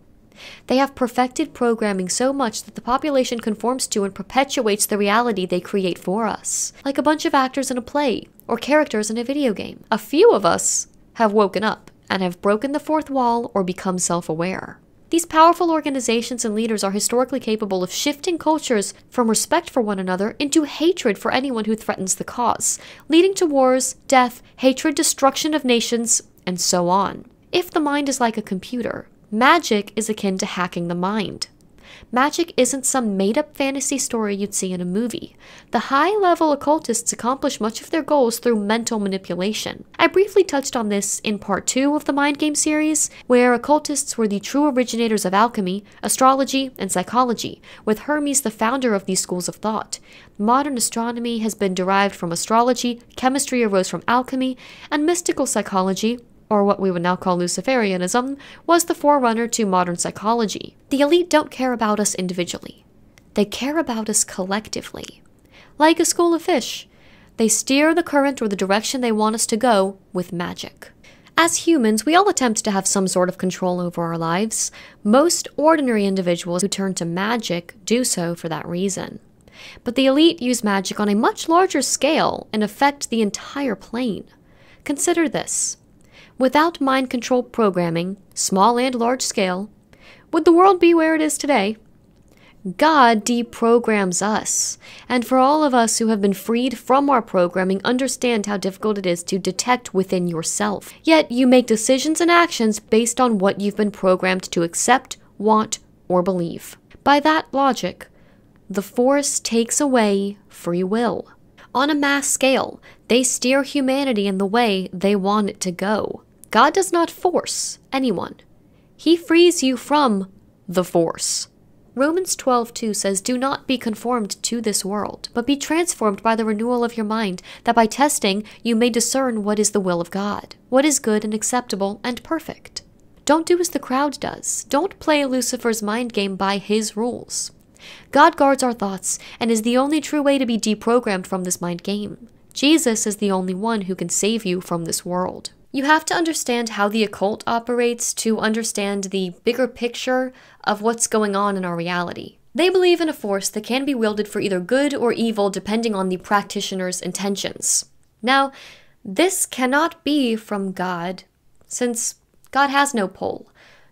They have perfected programming so much that the population conforms to and perpetuates the reality they create for us, like a bunch of actors in a play or characters in a video game. A few of us have woken up and have broken the fourth wall or become self-aware. These powerful organizations and leaders are historically capable of shifting cultures from respect for one another into hatred for anyone who threatens the cause, leading to wars, death, hatred, destruction of nations, and so on. If the mind is like a computer, magic is akin to hacking the mind. Magic isn't some made-up fantasy story you'd see in a movie. The high-level occultists accomplish much of their goals through mental manipulation. I briefly touched on this in part 2 of the Mind Game series, where occultists were the true originators of alchemy, astrology, and psychology, with Hermes the founder of these schools of thought. Modern astronomy has been derived from astrology, chemistry arose from alchemy, and mystical psychology, or what we would now call Luciferianism, was the forerunner to modern psychology. The elite don't care about us individually. They care about us collectively. Like a school of fish, they steer the current or the direction they want us to go with magic. As humans, we all attempt to have some sort of control over our lives. Most ordinary individuals who turn to magic do so for that reason. But the elite use magic on a much larger scale and affect the entire plane. Consider this. Without mind control programming, small and large scale, would the world be where it is today? God deprograms us, and for all of us who have been freed from our programming, understand how difficult it is to detect within yourself. Yet you make decisions and actions based on what you've been programmed to accept, want, or believe. By that logic, the Force takes away free will. On a mass scale, they steer humanity in the way they want it to go. God does not force anyone. He frees you from the Force. Romans 12:2 says, "Do not be conformed to this world, but be transformed by the renewal of your mind, that by testing you may discern what is the will of God, what is good and acceptable and perfect." Don't do as the crowd does. Don't play Lucifer's mind game by his rules. God guards our thoughts and is the only true way to be deprogrammed from this mind game. Jesus is the only one who can save you from this world. You have to understand how the occult operates to understand the bigger picture of what's going on in our reality. They believe in a force that can be wielded for either good or evil depending on the practitioner's intentions. Now, this cannot be from God, since God has no pole,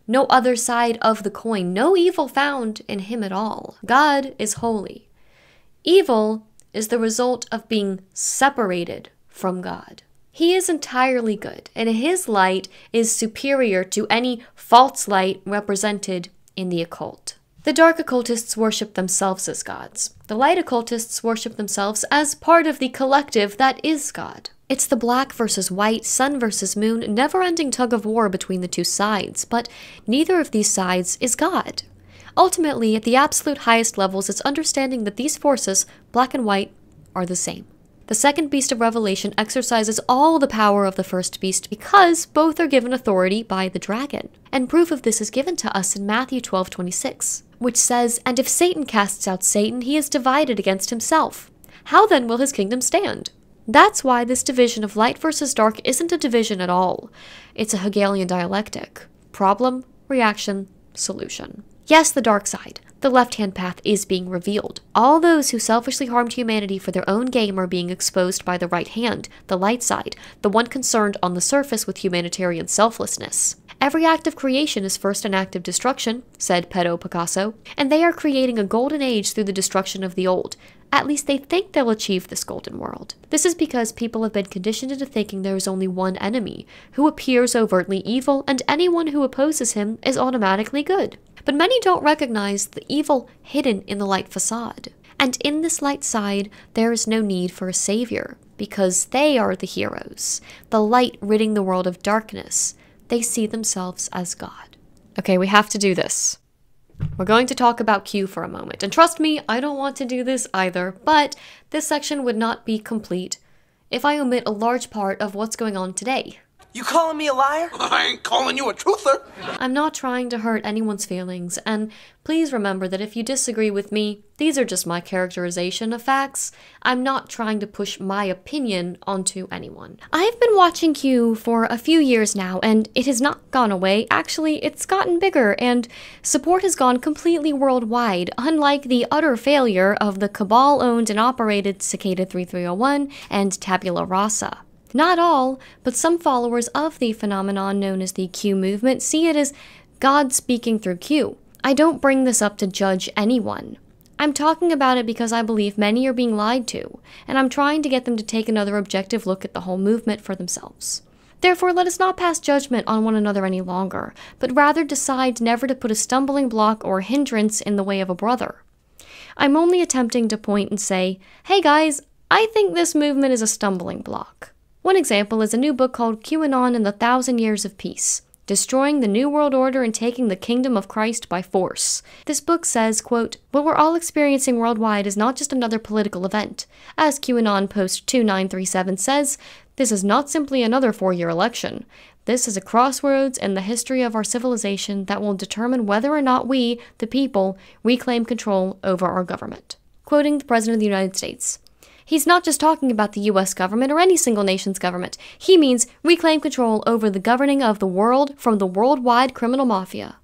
no other side of the coin, no evil found in him at all. God is holy. Evil is the result of being separated from God. He is entirely good, and his light is superior to any false light represented in the occult. The dark occultists worship themselves as gods. The light occultists worship themselves as part of the collective that is God. It's the black versus white, sun versus moon, never-ending tug of war between the two sides, but neither of these sides is God. Ultimately, at the absolute highest levels, it's understanding that these forces, black and white, are the same. The second beast of Revelation exercises all the power of the first beast because both are given authority by the dragon. And proof of this is given to us in Matthew 12:26, which says, "And if Satan casts out Satan, he is divided against himself. How then will his kingdom stand?" That's why this division of light versus dark isn't a division at all. It's a Hegelian dialectic. Problem, reaction, solution. Yes, the dark side. The left-hand path is being revealed. All those who selfishly harmed humanity for their own gain are being exposed by the right hand, the light side, the one concerned on the surface with humanitarian selflessness. Every act of creation is first an act of destruction, said Pedro Picasso, and they are creating a golden age through the destruction of the old. At least they think they'll achieve this golden world. This is because people have been conditioned into thinking there is only one enemy, who appears overtly evil, and anyone who opposes him is automatically good. But many don't recognize the evil hidden in the light facade. And in this light side, there is no need for a savior, because they are the heroes, the light ridding the world of darkness. They see themselves as God. Okay, we have to do this. We're going to talk about Q for a moment. And trust me, I don't want to do this either, but this section would not be complete if I omit a large part of what's going on today. You calling me a liar? I ain't calling you a truther. I'm not trying to hurt anyone's feelings, and please remember that if you disagree with me, these are just my characterization of facts. I'm not trying to push my opinion onto anyone. I've been watching Q for a few years now, and it has not gone away. Actually, it's gotten bigger, and support has gone completely worldwide, unlike the utter failure of the Cabal-owned and operated Cicada 3301 and Tabula Rasa. Not all, but some followers of the phenomenon known as the Q movement see it as God speaking through Q. I don't bring this up to judge anyone. I'm talking about it because I believe many are being lied to, and I'm trying to get them to take another objective look at the whole movement for themselves. Therefore, let us not pass judgment on one another any longer, but rather decide never to put a stumbling block or hindrance in the way of a brother. I'm only attempting to point and say, hey guys, I think this movement is a stumbling block. One example is a new book called QAnon and the 1,000 Years of Peace, Destroying the New World Order and Taking the Kingdom of Christ by Force. This book says, quote, what we're all experiencing worldwide is not just another political event. As QAnon post 2937 says, this is not simply another 4-year election. This is a crossroads in the history of our civilization that will determine whether or not we, the people, reclaim control over our government. Quoting the President of the United States. He's not just talking about the US government or any single nation's government. He means reclaim control over the governing of the world from the worldwide criminal mafia.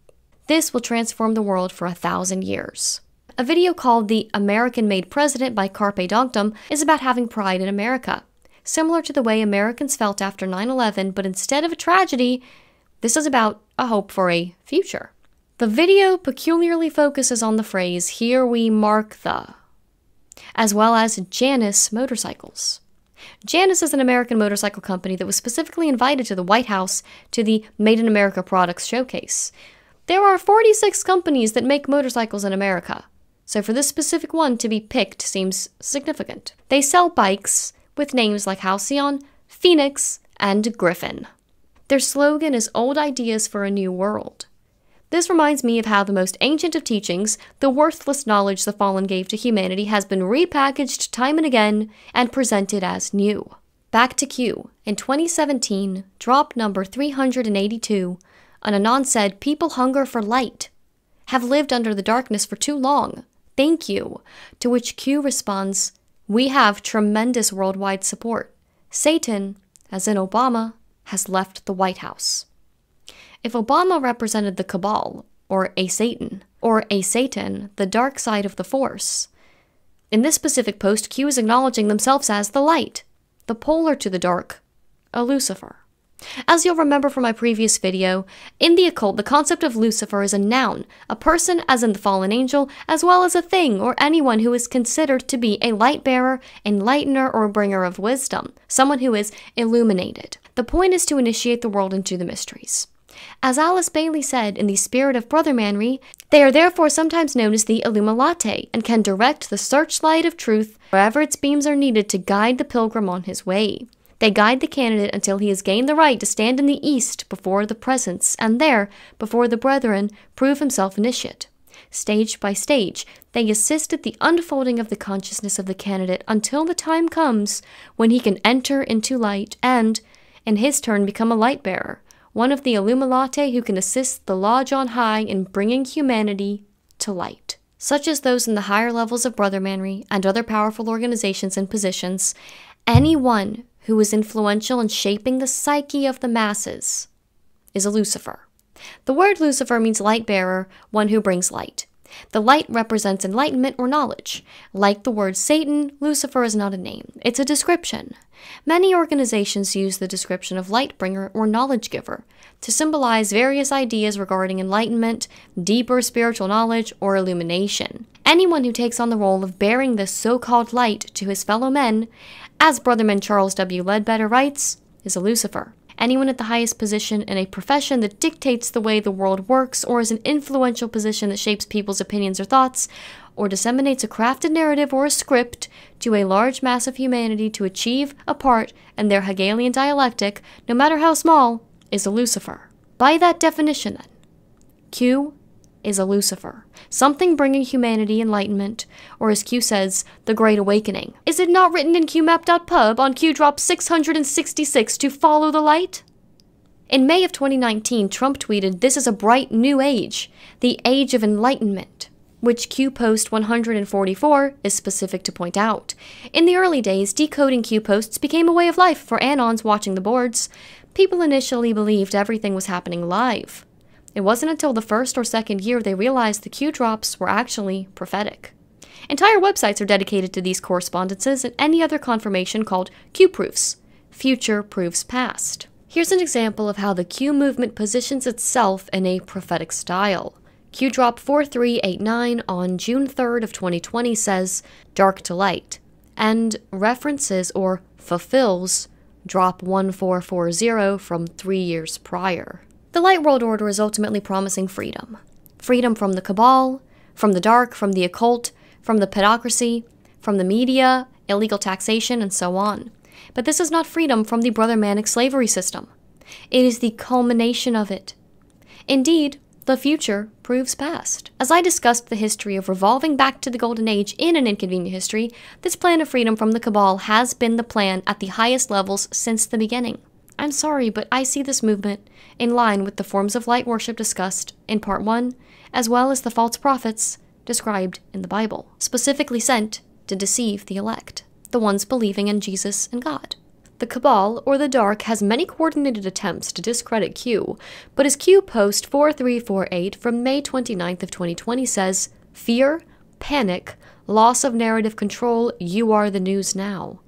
This will transform the world for 1,000 years. A video called The American Made President by Carpe Diem is about having pride in America. similar to the way Americans felt after 9/11, but instead of a tragedy, this is about a hope for a future. The video peculiarly focuses on the phrase, "Here we mark the," as well as Janus motorcycles. Janus is an American motorcycle company that was specifically invited to the White House to the Made in America Products Showcase. There are 46 companies that make motorcycles in America, so for this specific one to be picked seems significant. They sell bikes with names like Halcyon, Phoenix, and Griffin. Their slogan is "Old Ideas for a New World." This reminds me of how the most ancient of teachings, the worthless knowledge the fallen gave to humanity, has been repackaged time and again and presented as new. Back to Q. In 2017, drop number 382, an Anon said, "People hunger for light, have lived under the darkness for too long. Thank you." To which Q responds, "We have tremendous worldwide support. Satan, as in Obama, has left the White House." If Obama represented the cabal, or a Satan, the dark side of the force, in this specific post, Q is acknowledging themselves as the light, the polar to the dark, a Lucifer. As you'll remember from my previous video, in the occult, the concept of Lucifer is a noun, a person as in the fallen angel, as well as a thing or anyone who is considered to be a light bearer, enlightener, or bringer of wisdom, someone who is illuminated. The point is to initiate the world into the mysteries. As Alice Bailey said in The Spirit of Brothermanry, they are therefore sometimes known as the Illuminati and can direct the searchlight of truth wherever its beams are needed to guide the pilgrim on his way. They guide the candidate until he has gained the right to stand in the east before the presence, and there, before the brethren, prove himself initiate. Stage by stage, they assist at the unfolding of the consciousness of the candidate until the time comes when he can enter into light and, in his turn, become a light bearer, one of the Illuminati who can assist the Lodge on high in bringing humanity to light. Such as those in the higher levels of Brothermanry and other powerful organizations and positions, anyone who is influential in shaping the psyche of the masses is a Lucifer. The word Lucifer means light bearer, one who brings light. The light represents enlightenment or knowledge. Like the word Satan, Lucifer is not a name, it's a description. Many organizations use the description of light bringer or knowledge giver to symbolize various ideas regarding enlightenment, deeper spiritual knowledge, or illumination. Anyone who takes on the role of bearing this so-called light to his fellow men, as Brotherman Charles W. Ledbetter writes, is a Lucifer. Anyone at the highest position in a profession that dictates the way the world works, or is an influential position that shapes people's opinions or thoughts, or disseminates a crafted narrative or a script to a large mass of humanity to achieve a part in their Hegelian dialectic, no matter how small, is a Lucifer. By that definition, then, Q is a Lucifer, something bringing humanity enlightenment, or as Q says, the Great Awakening. Is it not written in QMap.pub on Q drop 666 to follow the light? In May of 2019, Trump tweeted, "This is a bright new age, the age of enlightenment," which Q post 144 is specific to point out. In the early days, decoding Q posts became a way of life for Anons watching the boards. People initially believed everything was happening live. It wasn't until the first or second year they realized the Q drops were actually prophetic. Entire websites are dedicated to these correspondences and any other confirmation called Q proofs. Future proves past. Here's an example of how the Q movement positions itself in a prophetic style. Q drop 4389 on June 3rd of 2020 says, "Dark to light," and references or fulfills drop 1440 from 3 years prior. The Light World Order is ultimately promising freedom. Freedom from the cabal, from the dark, from the occult, from the pedocracy, from the media, illegal taxation, and so on. But this is not freedom from the brothermanic slavery system. It is the culmination of it. Indeed, the future proves past. As I discussed the history of revolving back to the Golden Age in An Inconvenient History, this plan of freedom from the cabal has been the plan at the highest levels since the beginning. I'm sorry, but I see this movement in line with the forms of light worship discussed in Part 1, as well as the false prophets described in the Bible, specifically sent to deceive the elect, the ones believing in Jesus and God. The cabal, or the dark, has many coordinated attempts to discredit Q, but as Q post 4348 from May 29th of 2020 says, "Fear, panic, loss of narrative control, you are the news now."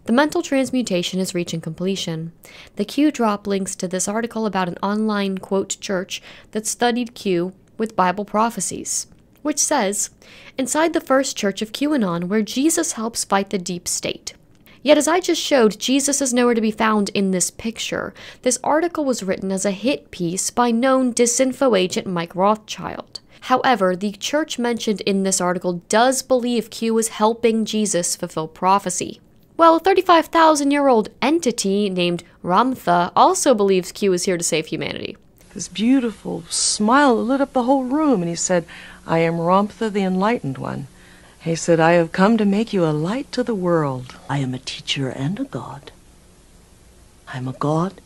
The mental transmutation is reaching completion. The Q drop links to this article about an online, quote, church that studied Q with Bible prophecies, which says, inside the first church of QAnon, where Jesus helps fight the deep state. Yet as I just showed, Jesus is nowhere to be found in this picture. This article was written as a hit piece by known disinfo agent Mike Rothschild. However, the church mentioned in this article does believe Q is helping Jesus fulfill prophecy. Well, a 35,000-year-old entity named Ramtha also believes Q is here to save humanity. This beautiful smile lit up the whole room, and he said, I am Ramtha the Enlightened One. He said, I have come to make you a light to the world. I am a teacher and a god. I am a god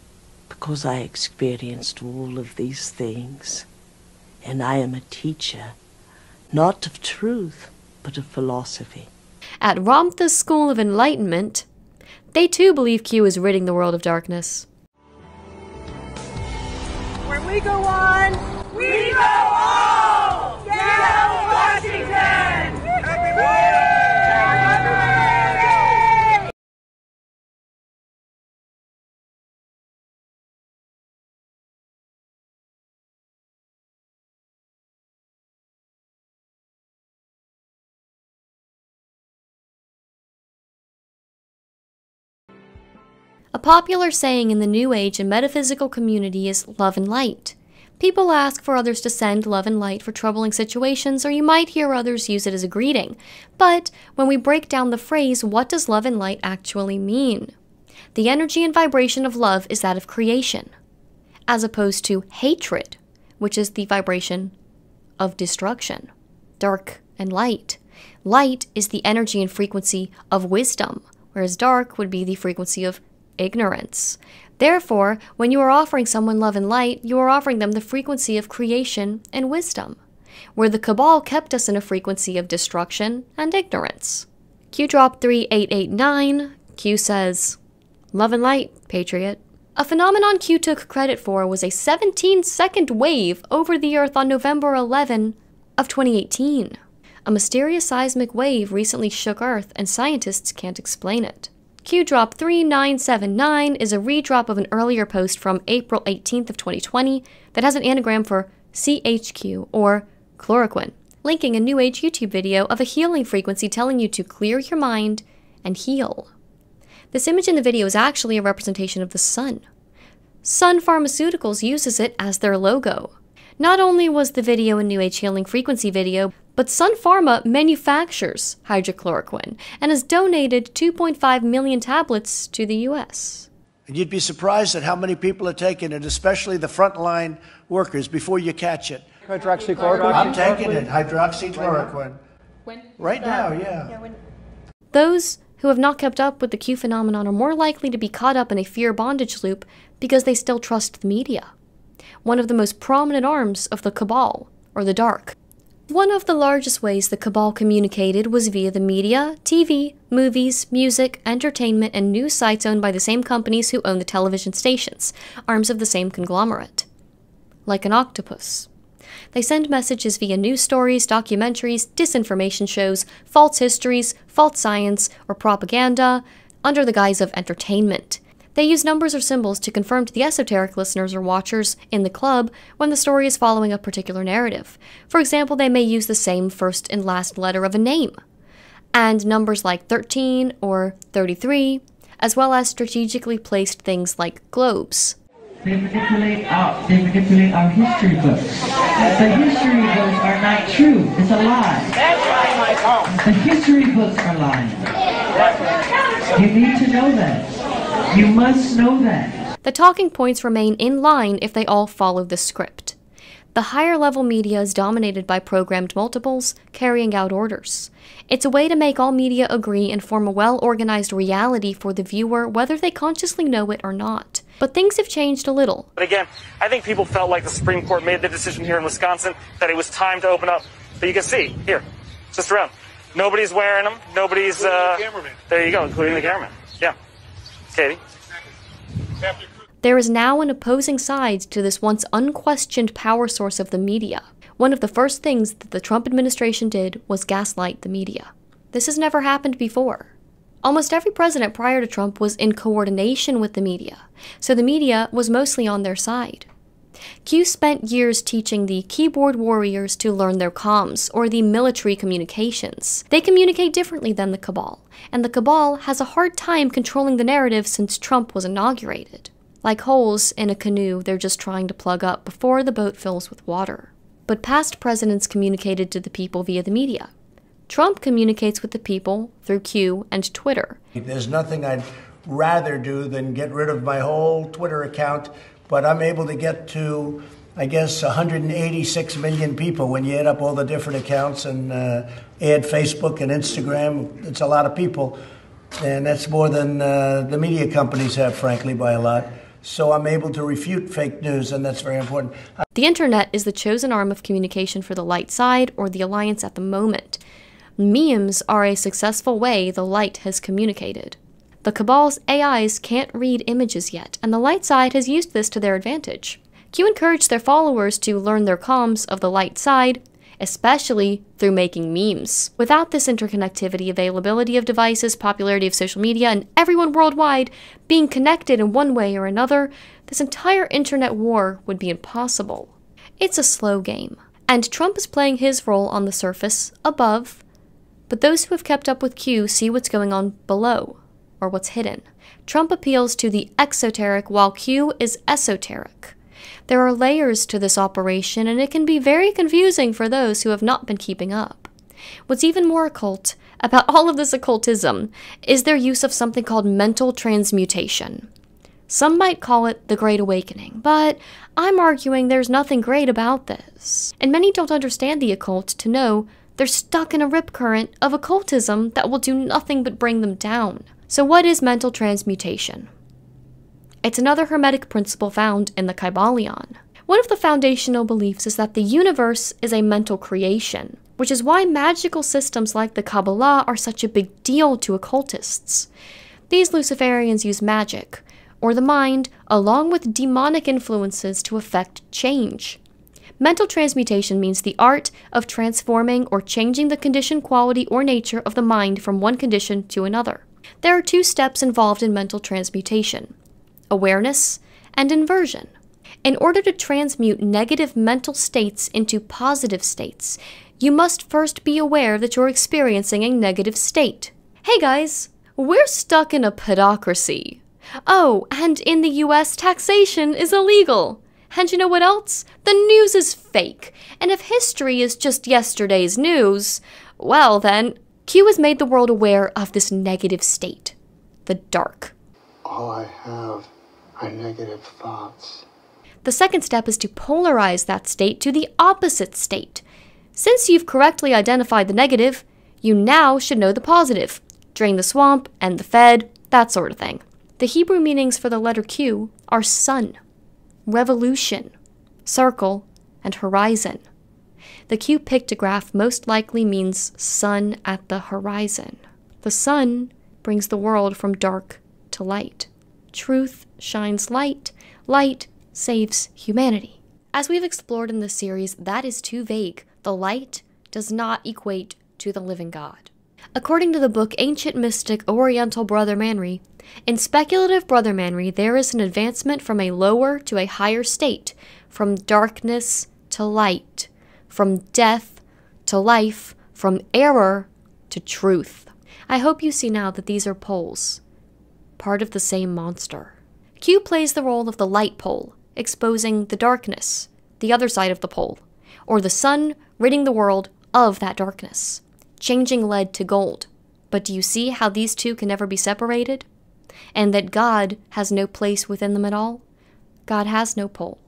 because I experienced all of these things. And I am a teacher, not of truth, but of philosophy. At Ramtha's School of Enlightenment, they too believe Q is ridding the world of darkness. When we go on, we go all! Seattle, Washington! A popular saying in the New Age and metaphysical community is love and light. People ask for others to send love and light for troubling situations, or you might hear others use it as a greeting. But when we break down the phrase, what does love and light actually mean? The energy and vibration of love is that of creation, as opposed to hatred, which is the vibration of destruction. Dark and light. Light is the energy and frequency of wisdom, whereas dark would be the frequency of ignorance. Therefore, when you are offering someone love and light, you are offering them the frequency of creation and wisdom, where the Cabal kept us in a frequency of destruction and ignorance. Q drop 3889, Q says, love and light, patriot. A phenomenon Q took credit for was a 17-second wave over the Earth on November 11 of 2018. A mysterious seismic wave recently shook Earth, and scientists can't explain it. Q drop 3979 is a redrop of an earlier post from April 18th of 2020 that has an anagram for CHQ, or chloroquine, linking a New Age YouTube video of a healing frequency telling you to clear your mind and heal. This image in the video is actually a representation of the sun. Sun Pharmaceuticals uses it as their logo. Not only was the video a New Age healing frequency video, but Sun Pharma manufactures hydrochloroquine and has donated 2.5 million tablets to the U.S. And you'd be surprised at how many people are taking it, especially the frontline workers, before you catch it. Hydroxychloroquine? I'm taking it, hydroxychloroquine. Right now, yeah. Those who have not kept up with the Q phenomenon are more likely to be caught up in a fear bondage loop because they still trust the media, one of the most prominent arms of the Cabal, or the Dark. One of the largest ways the Cabal communicated was via the media, TV, movies, music, entertainment, and news sites owned by the same companies who own the television stations, arms of the same conglomerate. Like an octopus. They send messages via news stories, documentaries, disinformation shows, false histories, false science, or propaganda, under the guise of entertainment. They use numbers or symbols to confirm to the esoteric listeners or watchers in the club when the story is following a particular narrative. For example, they may use the same first and last letter of a name, and numbers like 13 or 33, as well as strategically placed things like globes. They manipulate our history books. The history books are not true. It's a lie. The history books are lying. You need to know that. You must know that. The talking points remain in line if they all follow the script. The higher level media is dominated by programmed multiples carrying out orders. It's a way to make all media agree and form a well-organized reality for the viewer, whether they consciously know it or not. But things have changed a little. But again, I think people felt like the Supreme Court made the decision here in Wisconsin that it was time to open up. But you can see, here, just around. Nobody's wearing them. Nobody's, there you go, including the cameraman. Yeah. Katie? There is now an opposing side to this once unquestioned power source of the media. One of the first things that the Trump administration did was gaslight the media. This has never happened before. Almost every president prior to Trump was in coordination with the media, so the media was mostly on their side. Q spent years teaching the keyboard warriors to learn their comms, or the military communications. They communicate differently than the cabal, and the cabal has a hard time controlling the narrative since Trump was inaugurated. Like holes in a canoe they're just trying to plug up before the boat fills with water. But past presidents communicated to the people via the media. Trump communicates with the people through Q and Twitter. There's nothing I'd rather do than get rid of my whole Twitter account, but I'm able to get to, I guess, 186 million people when you add up all the different accounts and add Facebook and Instagram. It's a lot of people, and that's more than the media companies have, frankly, by a lot. So I'm able to refute fake news, and that's very important. The internet is the chosen arm of communication for the light side, or the alliance at the moment. Memes are a successful way the light has communicated. The cabal's AIs can't read images yet, and the light side has used this to their advantage. Q encouraged their followers to learn their comms of the light side, especially through making memes. Without this interconnectivity, availability of devices, popularity of social media, and everyone worldwide being connected in one way or another, this entire internet war would be impossible. It's a slow game, and Trump is playing his role on the surface, above, but those who have kept up with Q see what's going on below, or what's hidden. Trump appeals to the exoteric, while Q is esoteric. There are layers to this operation, and it can be very confusing for those who have not been keeping up. What's even more occult about all of this occultism is their use of something called mental transmutation. Some might call it the Great Awakening, but I'm arguing there's nothing great about this. And many don't understand the occult to know they're stuck in a rip current of occultism that will do nothing but bring them down. So what is mental transmutation? It's another Hermetic principle found in the Kybalion. One of the foundational beliefs is that the universe is a mental creation, which is why magical systems like the Kabbalah are such a big deal to occultists. These Luciferians use magic, or the mind, along with demonic influences to effect change. Mental transmutation means the art of transforming or changing the condition, quality, or nature of the mind from one condition to another. There are two steps involved in mental transmutation: awareness and inversion. In order to transmute negative mental states into positive states, you must first be aware that you're experiencing a negative state. Hey guys, we're stuck in a pedocracy. Oh, and in the US, taxation is illegal. And you know what else? The news is fake. And if history is just yesterday's news, well then, Q has made the world aware of this negative state, the dark. All I have are negative thoughts. The second step is to polarize that state to the opposite state. Since you've correctly identified the negative, you now should know the positive. Drain the swamp, end the Fed, that sort of thing. The Hebrew meanings for the letter Q are sun, revolution, circle, and horizon. The Q pictograph most likely means sun at the horizon. The sun brings the world from dark to light. Truth shines light. Light saves humanity. As we've explored in this series, that is too vague. The light does not equate to the living God. According to the book Ancient Mystic Oriental Brothermanry, in speculative Brothermanry there is an advancement from a lower to a higher state, from darkness to light, from death to life, from error to truth. I hope you see now that these are poles, part of the same monster. Q plays the role of the light pole, exposing the darkness, the other side of the pole, or the sun ridding the world of that darkness, changing lead to gold. But do you see how these two can never be separated? And that God has no place within them at all? God has no pole.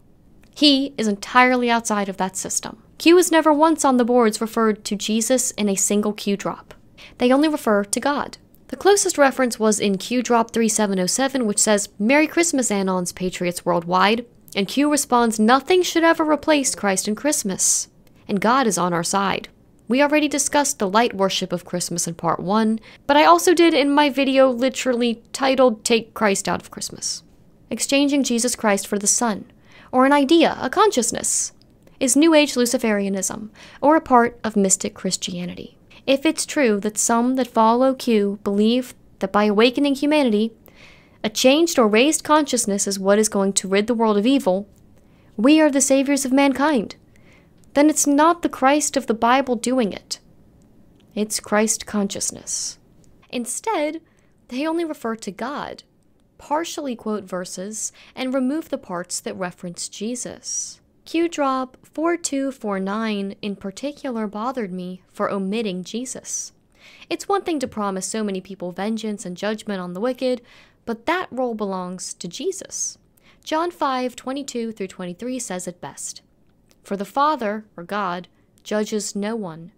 He is entirely outside of that system. Q is never once on the boards referred to Jesus in a single Q drop. They only refer to God. The closest reference was in Q drop 3707, which says, "Merry Christmas, Anons, patriots worldwide." And Q responds, "Nothing should ever replace Christ and Christmas." And God is on our side. We already discussed the light worship of Christmas in part 1, but I also did in my video literally titled "Take Christ Out of Christmas." Exchanging Jesus Christ for the sun, or an idea, a consciousness, is New Age Luciferianism, or a part of mystic Christianity. If it's true that some that follow Q believe that by awakening humanity, a changed or raised consciousness is what is going to rid the world of evil, we are the saviors of mankind, then it's not the Christ of the Bible doing it. It's Christ consciousness. Instead, they only refer to God, partially quote verses, and remove the parts that reference Jesus. Q drop 4249 in particular bothered me for omitting Jesus. It's one thing to promise so many people vengeance and judgment on the wicked, but that role belongs to Jesus. John 5:22-23 says it best. For the Father, or God, judges no one,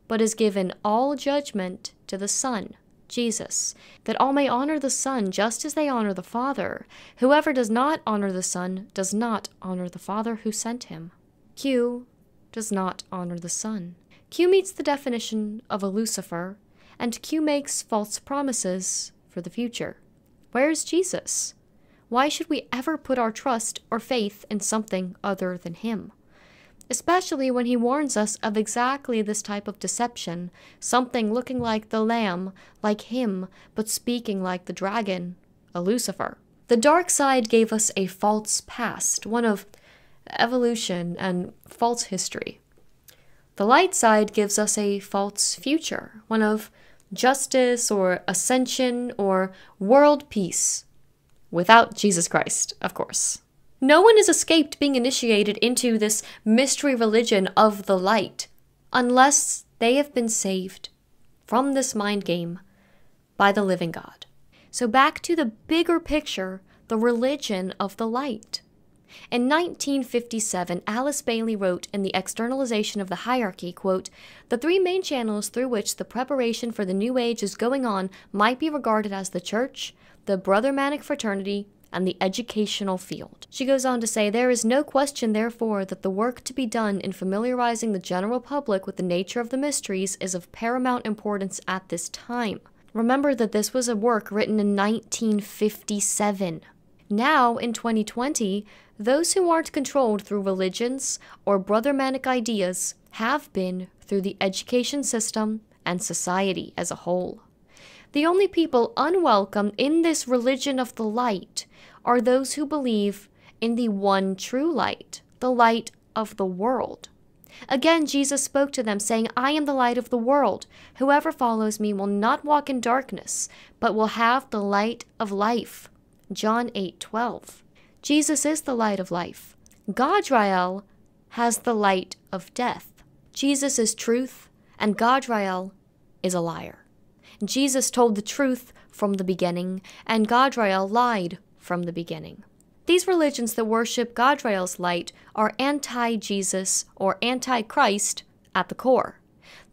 but has given all judgment to the Son, Jesus, that all may honor the Son just as they honor the Father. Whoever does not honor the Son does not honor the Father who sent him. Q does not honor the Son. Q meets the definition of a Lucifer, and Q makes false promises for the future. Where's Jesus? Why should we ever put our trust or faith in something other than him? Especially when he warns us of exactly this type of deception, something looking like the Lamb, like him, but speaking like the dragon, a Lucifer. The dark side gave us a false past, one of evolution and false history. The light side gives us a false future, one of justice or ascension or world peace. Without Jesus Christ, of course. No one has escaped being initiated into this mystery religion of the light, unless they have been saved from this mind game by the living God. So back to the bigger picture, the religion of the light. In 1957, Alice Bailey wrote in The Externalization of the Hierarchy, quote, "The three main channels through which the preparation for the New Age is going on might be regarded as the church, the brothermanic fraternity, and the educational field." She goes on to say, "There is no question, therefore, that the work to be done in familiarizing the general public with the nature of the mysteries is of paramount importance at this time." Remember that this was a work written in 1957. Now, in 2020, those who aren't controlled through religions or brothermanic ideas have been through the education system and society as a whole. The only people unwelcome in this religion of the light are those who believe in the one true light, the light of the world. Again, Jesus spoke to them, saying, "I am the light of the world. Whoever follows me will not walk in darkness, but will have the light of life." John 8:12. Jesus is the light of life. Gadrael has the light of death. Jesus is truth, and Gadrael is a liar. Jesus told the truth from the beginning, and Gadrael lied from the beginning. These religions that worship Gadrael's light are anti-Jesus or anti-Christ at the core.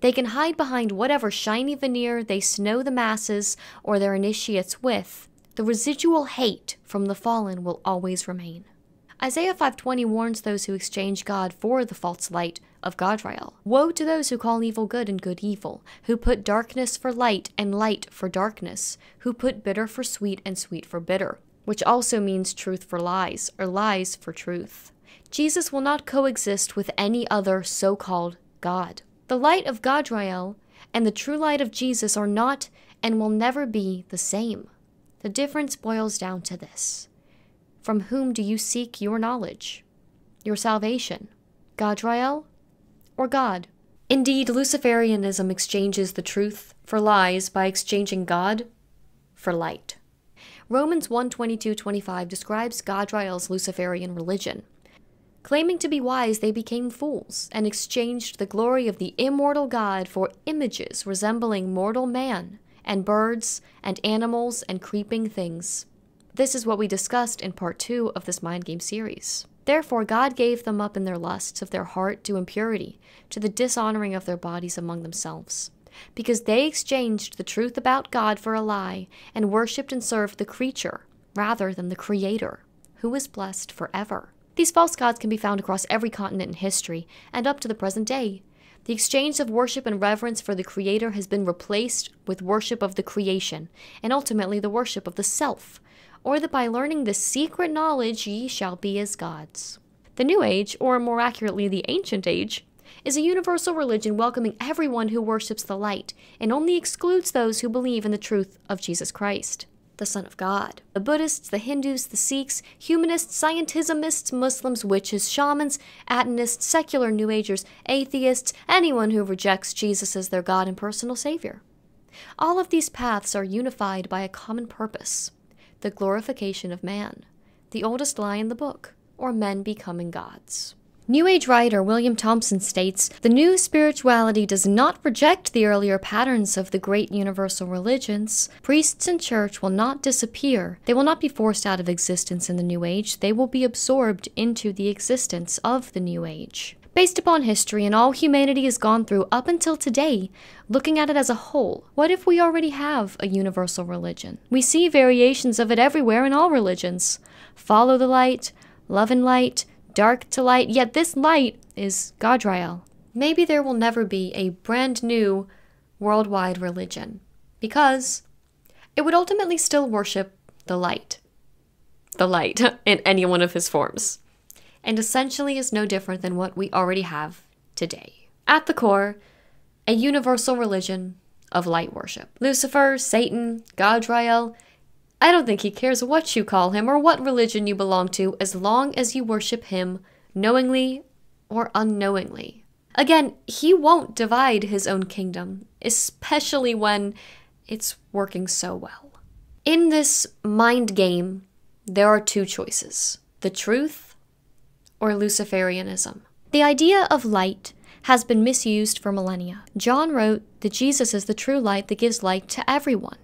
They can hide behind whatever shiny veneer they snow the masses or their initiates with. The residual hate from the fallen will always remain. Isaiah 5:20 warns those who exchange God for the false light of Gadrael. Woe to those who call evil good and good evil, who put darkness for light and light for darkness, who put bitter for sweet and sweet for bitter, which also means truth for lies, or lies for truth. Jesus will not coexist with any other so-called God. The light of Gadrael and the true light of Jesus are not and will never be the same. The difference boils down to this. From whom do you seek your knowledge, your salvation? Gadrael or God? Indeed, Luciferianism exchanges the truth for lies by exchanging God for light. Romans 1:22-25 describes Gadrael's Luciferian religion. Claiming to be wise, they became fools and exchanged the glory of the immortal God for images resembling mortal man and birds and animals and creeping things. This is what we discussed in part 2 of this Mind Game series. Therefore, God gave them up in their lusts of their heart to impurity, to the dishonoring of their bodies among themselves, because they exchanged the truth about God for a lie and worshipped and served the creature rather than the Creator, who is blessed forever. These false gods can be found across every continent in history and up to the present day. The exchange of worship and reverence for the Creator has been replaced with worship of the creation, and ultimately the worship of the self, or that by learning this secret knowledge ye shall be as gods. The New Age, or more accurately the Ancient Age, is a universal religion welcoming everyone who worships the light and only excludes those who believe in the truth of Jesus Christ, the Son of God. The Buddhists, the Hindus, the Sikhs, humanists, scientismists, Muslims, witches, shamans, ateists, secular New Agers, atheists, anyone who rejects Jesus as their God and personal Savior. All of these paths are unified by a common purpose: the glorification of man, the oldest lie in the book, or men becoming gods. New Age writer William Thompson states, "The new spirituality does not reject the earlier patterns of the great universal religions. Priests and church will not disappear. They will not be forced out of existence in the New Age. They will be absorbed into the existence of the New Age." Based upon history and all humanity has gone through up until today, looking at it as a whole, what if we already have a universal religion? We see variations of it everywhere in all religions. Follow the light, love and light, dark to light, yet this light is Gadrael. Maybe there will never be a brand new worldwide religion, because it would ultimately still worship the light in any one of his forms, and essentially is no different than what we already have today. At the core, a universal religion of light worship. Lucifer, Satan, Gadrael, I don't think he cares what you call him or what religion you belong to, as long as you worship him knowingly or unknowingly. Again, he won't divide his own kingdom, especially when it's working so well. In this mind game, there are two choices: the truth or Luciferianism. The idea of light has been misused for millennia. John wrote that Jesus is the true light that gives light to everyone.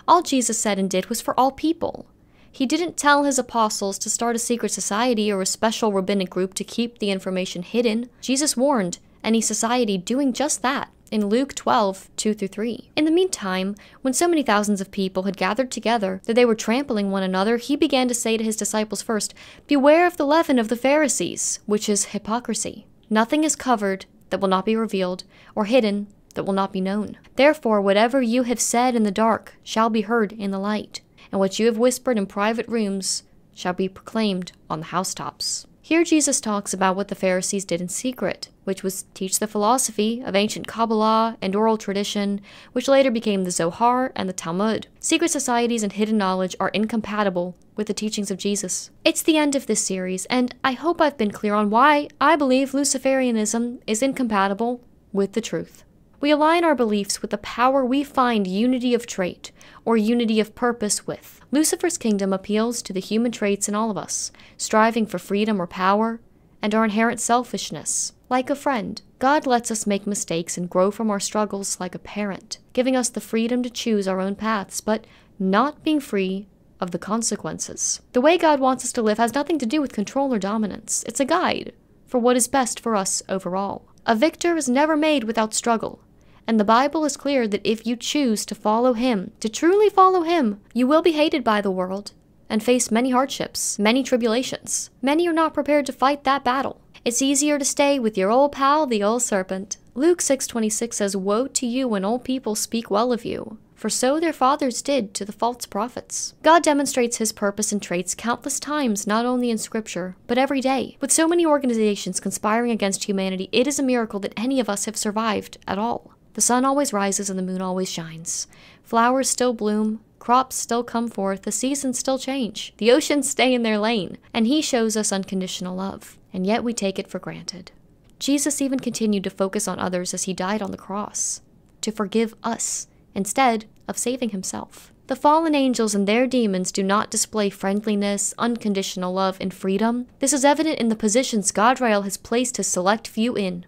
All Jesus said and did was for all people. He didn't tell his apostles to start a secret society or a special rabbinic group to keep the information hidden. Jesus warned any society doing just that in Luke 12:2-3. In the meantime, when so many thousands of people had gathered together that they were trampling one another, he began to say to his disciples first, "Beware of the leaven of the Pharisees, which is hypocrisy. Nothing is covered that will not be revealed, or hidden that will not be known. Therefore, whatever you have said in the dark shall be heard in the light, and what you have whispered in private rooms shall be proclaimed on the housetops." Here Jesus talks about what the Pharisees did in secret, which was teach the philosophy of ancient Kabbalah and oral tradition, which later became the Zohar and the Talmud. Secret societies and hidden knowledge are incompatible with the teachings of Jesus. It's the end of this series, and I hope I've been clear on why I believe Luciferianism is incompatible with the truth. We align our beliefs with the power we find unity of trait, or unity of purpose with. Lucifer's kingdom appeals to the human traits in all of us, striving for freedom or power, and our inherent selfishness. Like a friend, God lets us make mistakes and grow from our struggles like a parent, giving us the freedom to choose our own paths, but not being free of the consequences. The way God wants us to live has nothing to do with control or dominance. It's a guide for what is best for us overall. A victor is never made without struggle. And the Bible is clear that if you choose to follow him, to truly follow him, you will be hated by the world and face many hardships, many tribulations. Many are not prepared to fight that battle. It's easier to stay with your old pal, the old serpent. Luke 6:26 says, "Woe to you when old people speak well of you, for so their fathers did to the false prophets." God demonstrates his purpose and traits countless times, not only in Scripture, but every day. With so many organizations conspiring against humanity, it is a miracle that any of us have survived at all. The sun always rises and the moon always shines. Flowers still bloom, crops still come forth, the seasons still change. The oceans stay in their lane, and he shows us unconditional love, and yet we take it for granted. Jesus even continued to focus on others as he died on the cross, to forgive us, instead of saving himself. The fallen angels and their demons do not display friendliness, unconditional love, and freedom. This is evident in the positions Gadrael has placed his select few in.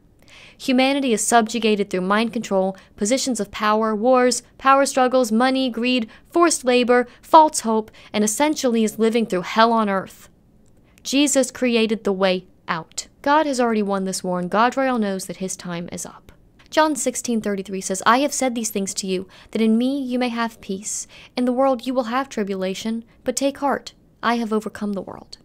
Humanity is subjugated through mind control, positions of power, wars, power struggles, money, greed, forced labor, false hope, and essentially is living through hell on earth. Jesus created the way out. God has already won this war, and Gadrael knows that his time is up. John 16:33 says, "I have said these things to you, that in me you may have peace. In the world you will have tribulation, but take heart, I have overcome the world."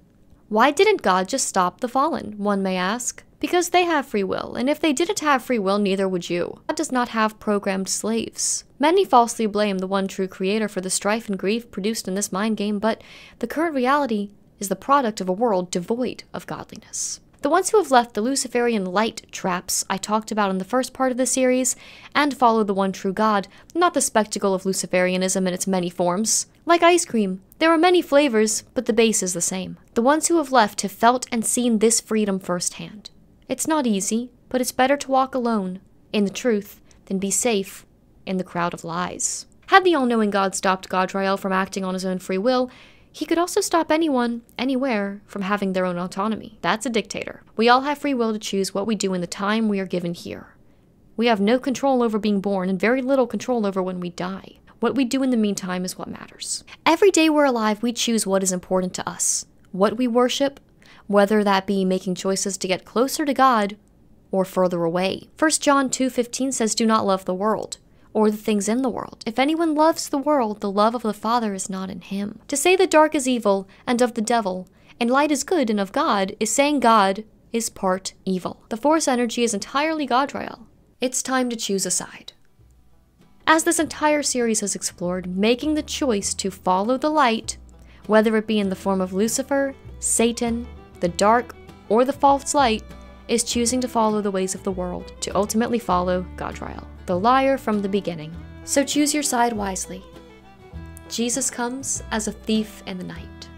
Why didn't God just stop the fallen, one may ask? Because they have free will, and if they didn't have free will, neither would you. God does not have programmed slaves. Many falsely blame the one true creator for the strife and grief produced in this mind game, but the current reality is the product of a world devoid of godliness. The ones who have left the Luciferian light traps I talked about in the first part of the series, and follow the one true God, not the spectacle of Luciferianism in its many forms. Like ice cream, there are many flavors, but the base is the same. The ones who have left have felt and seen this freedom firsthand. It's not easy, but it's better to walk alone, in the truth, than be safe in the crowd of lies. Had the all-knowing God stopped Godriel from acting on his own free will, he could also stop anyone, anywhere, from having their own autonomy. That's a dictator. We all have free will to choose what we do in the time we are given here. We have no control over being born and very little control over when we die. What we do in the meantime is what matters. Every day we're alive, we choose what is important to us, what we worship, whether that be making choices to get closer to God or further away. 1 John 2:15 says, "Do not love the world, or the things in the world. If anyone loves the world, the love of the Father is not in him." To say the dark is evil and of the devil, and light is good and of God, is saying God is part evil. The Force energy is entirely Godriel. It's time to choose a side. As this entire series has explored, making the choice to follow the light, whether it be in the form of Lucifer, Satan, the dark, or the false light, is choosing to follow the ways of the world, to ultimately follow Godriel, the liar from the beginning. So choose your side wisely. Jesus comes as a thief in the night.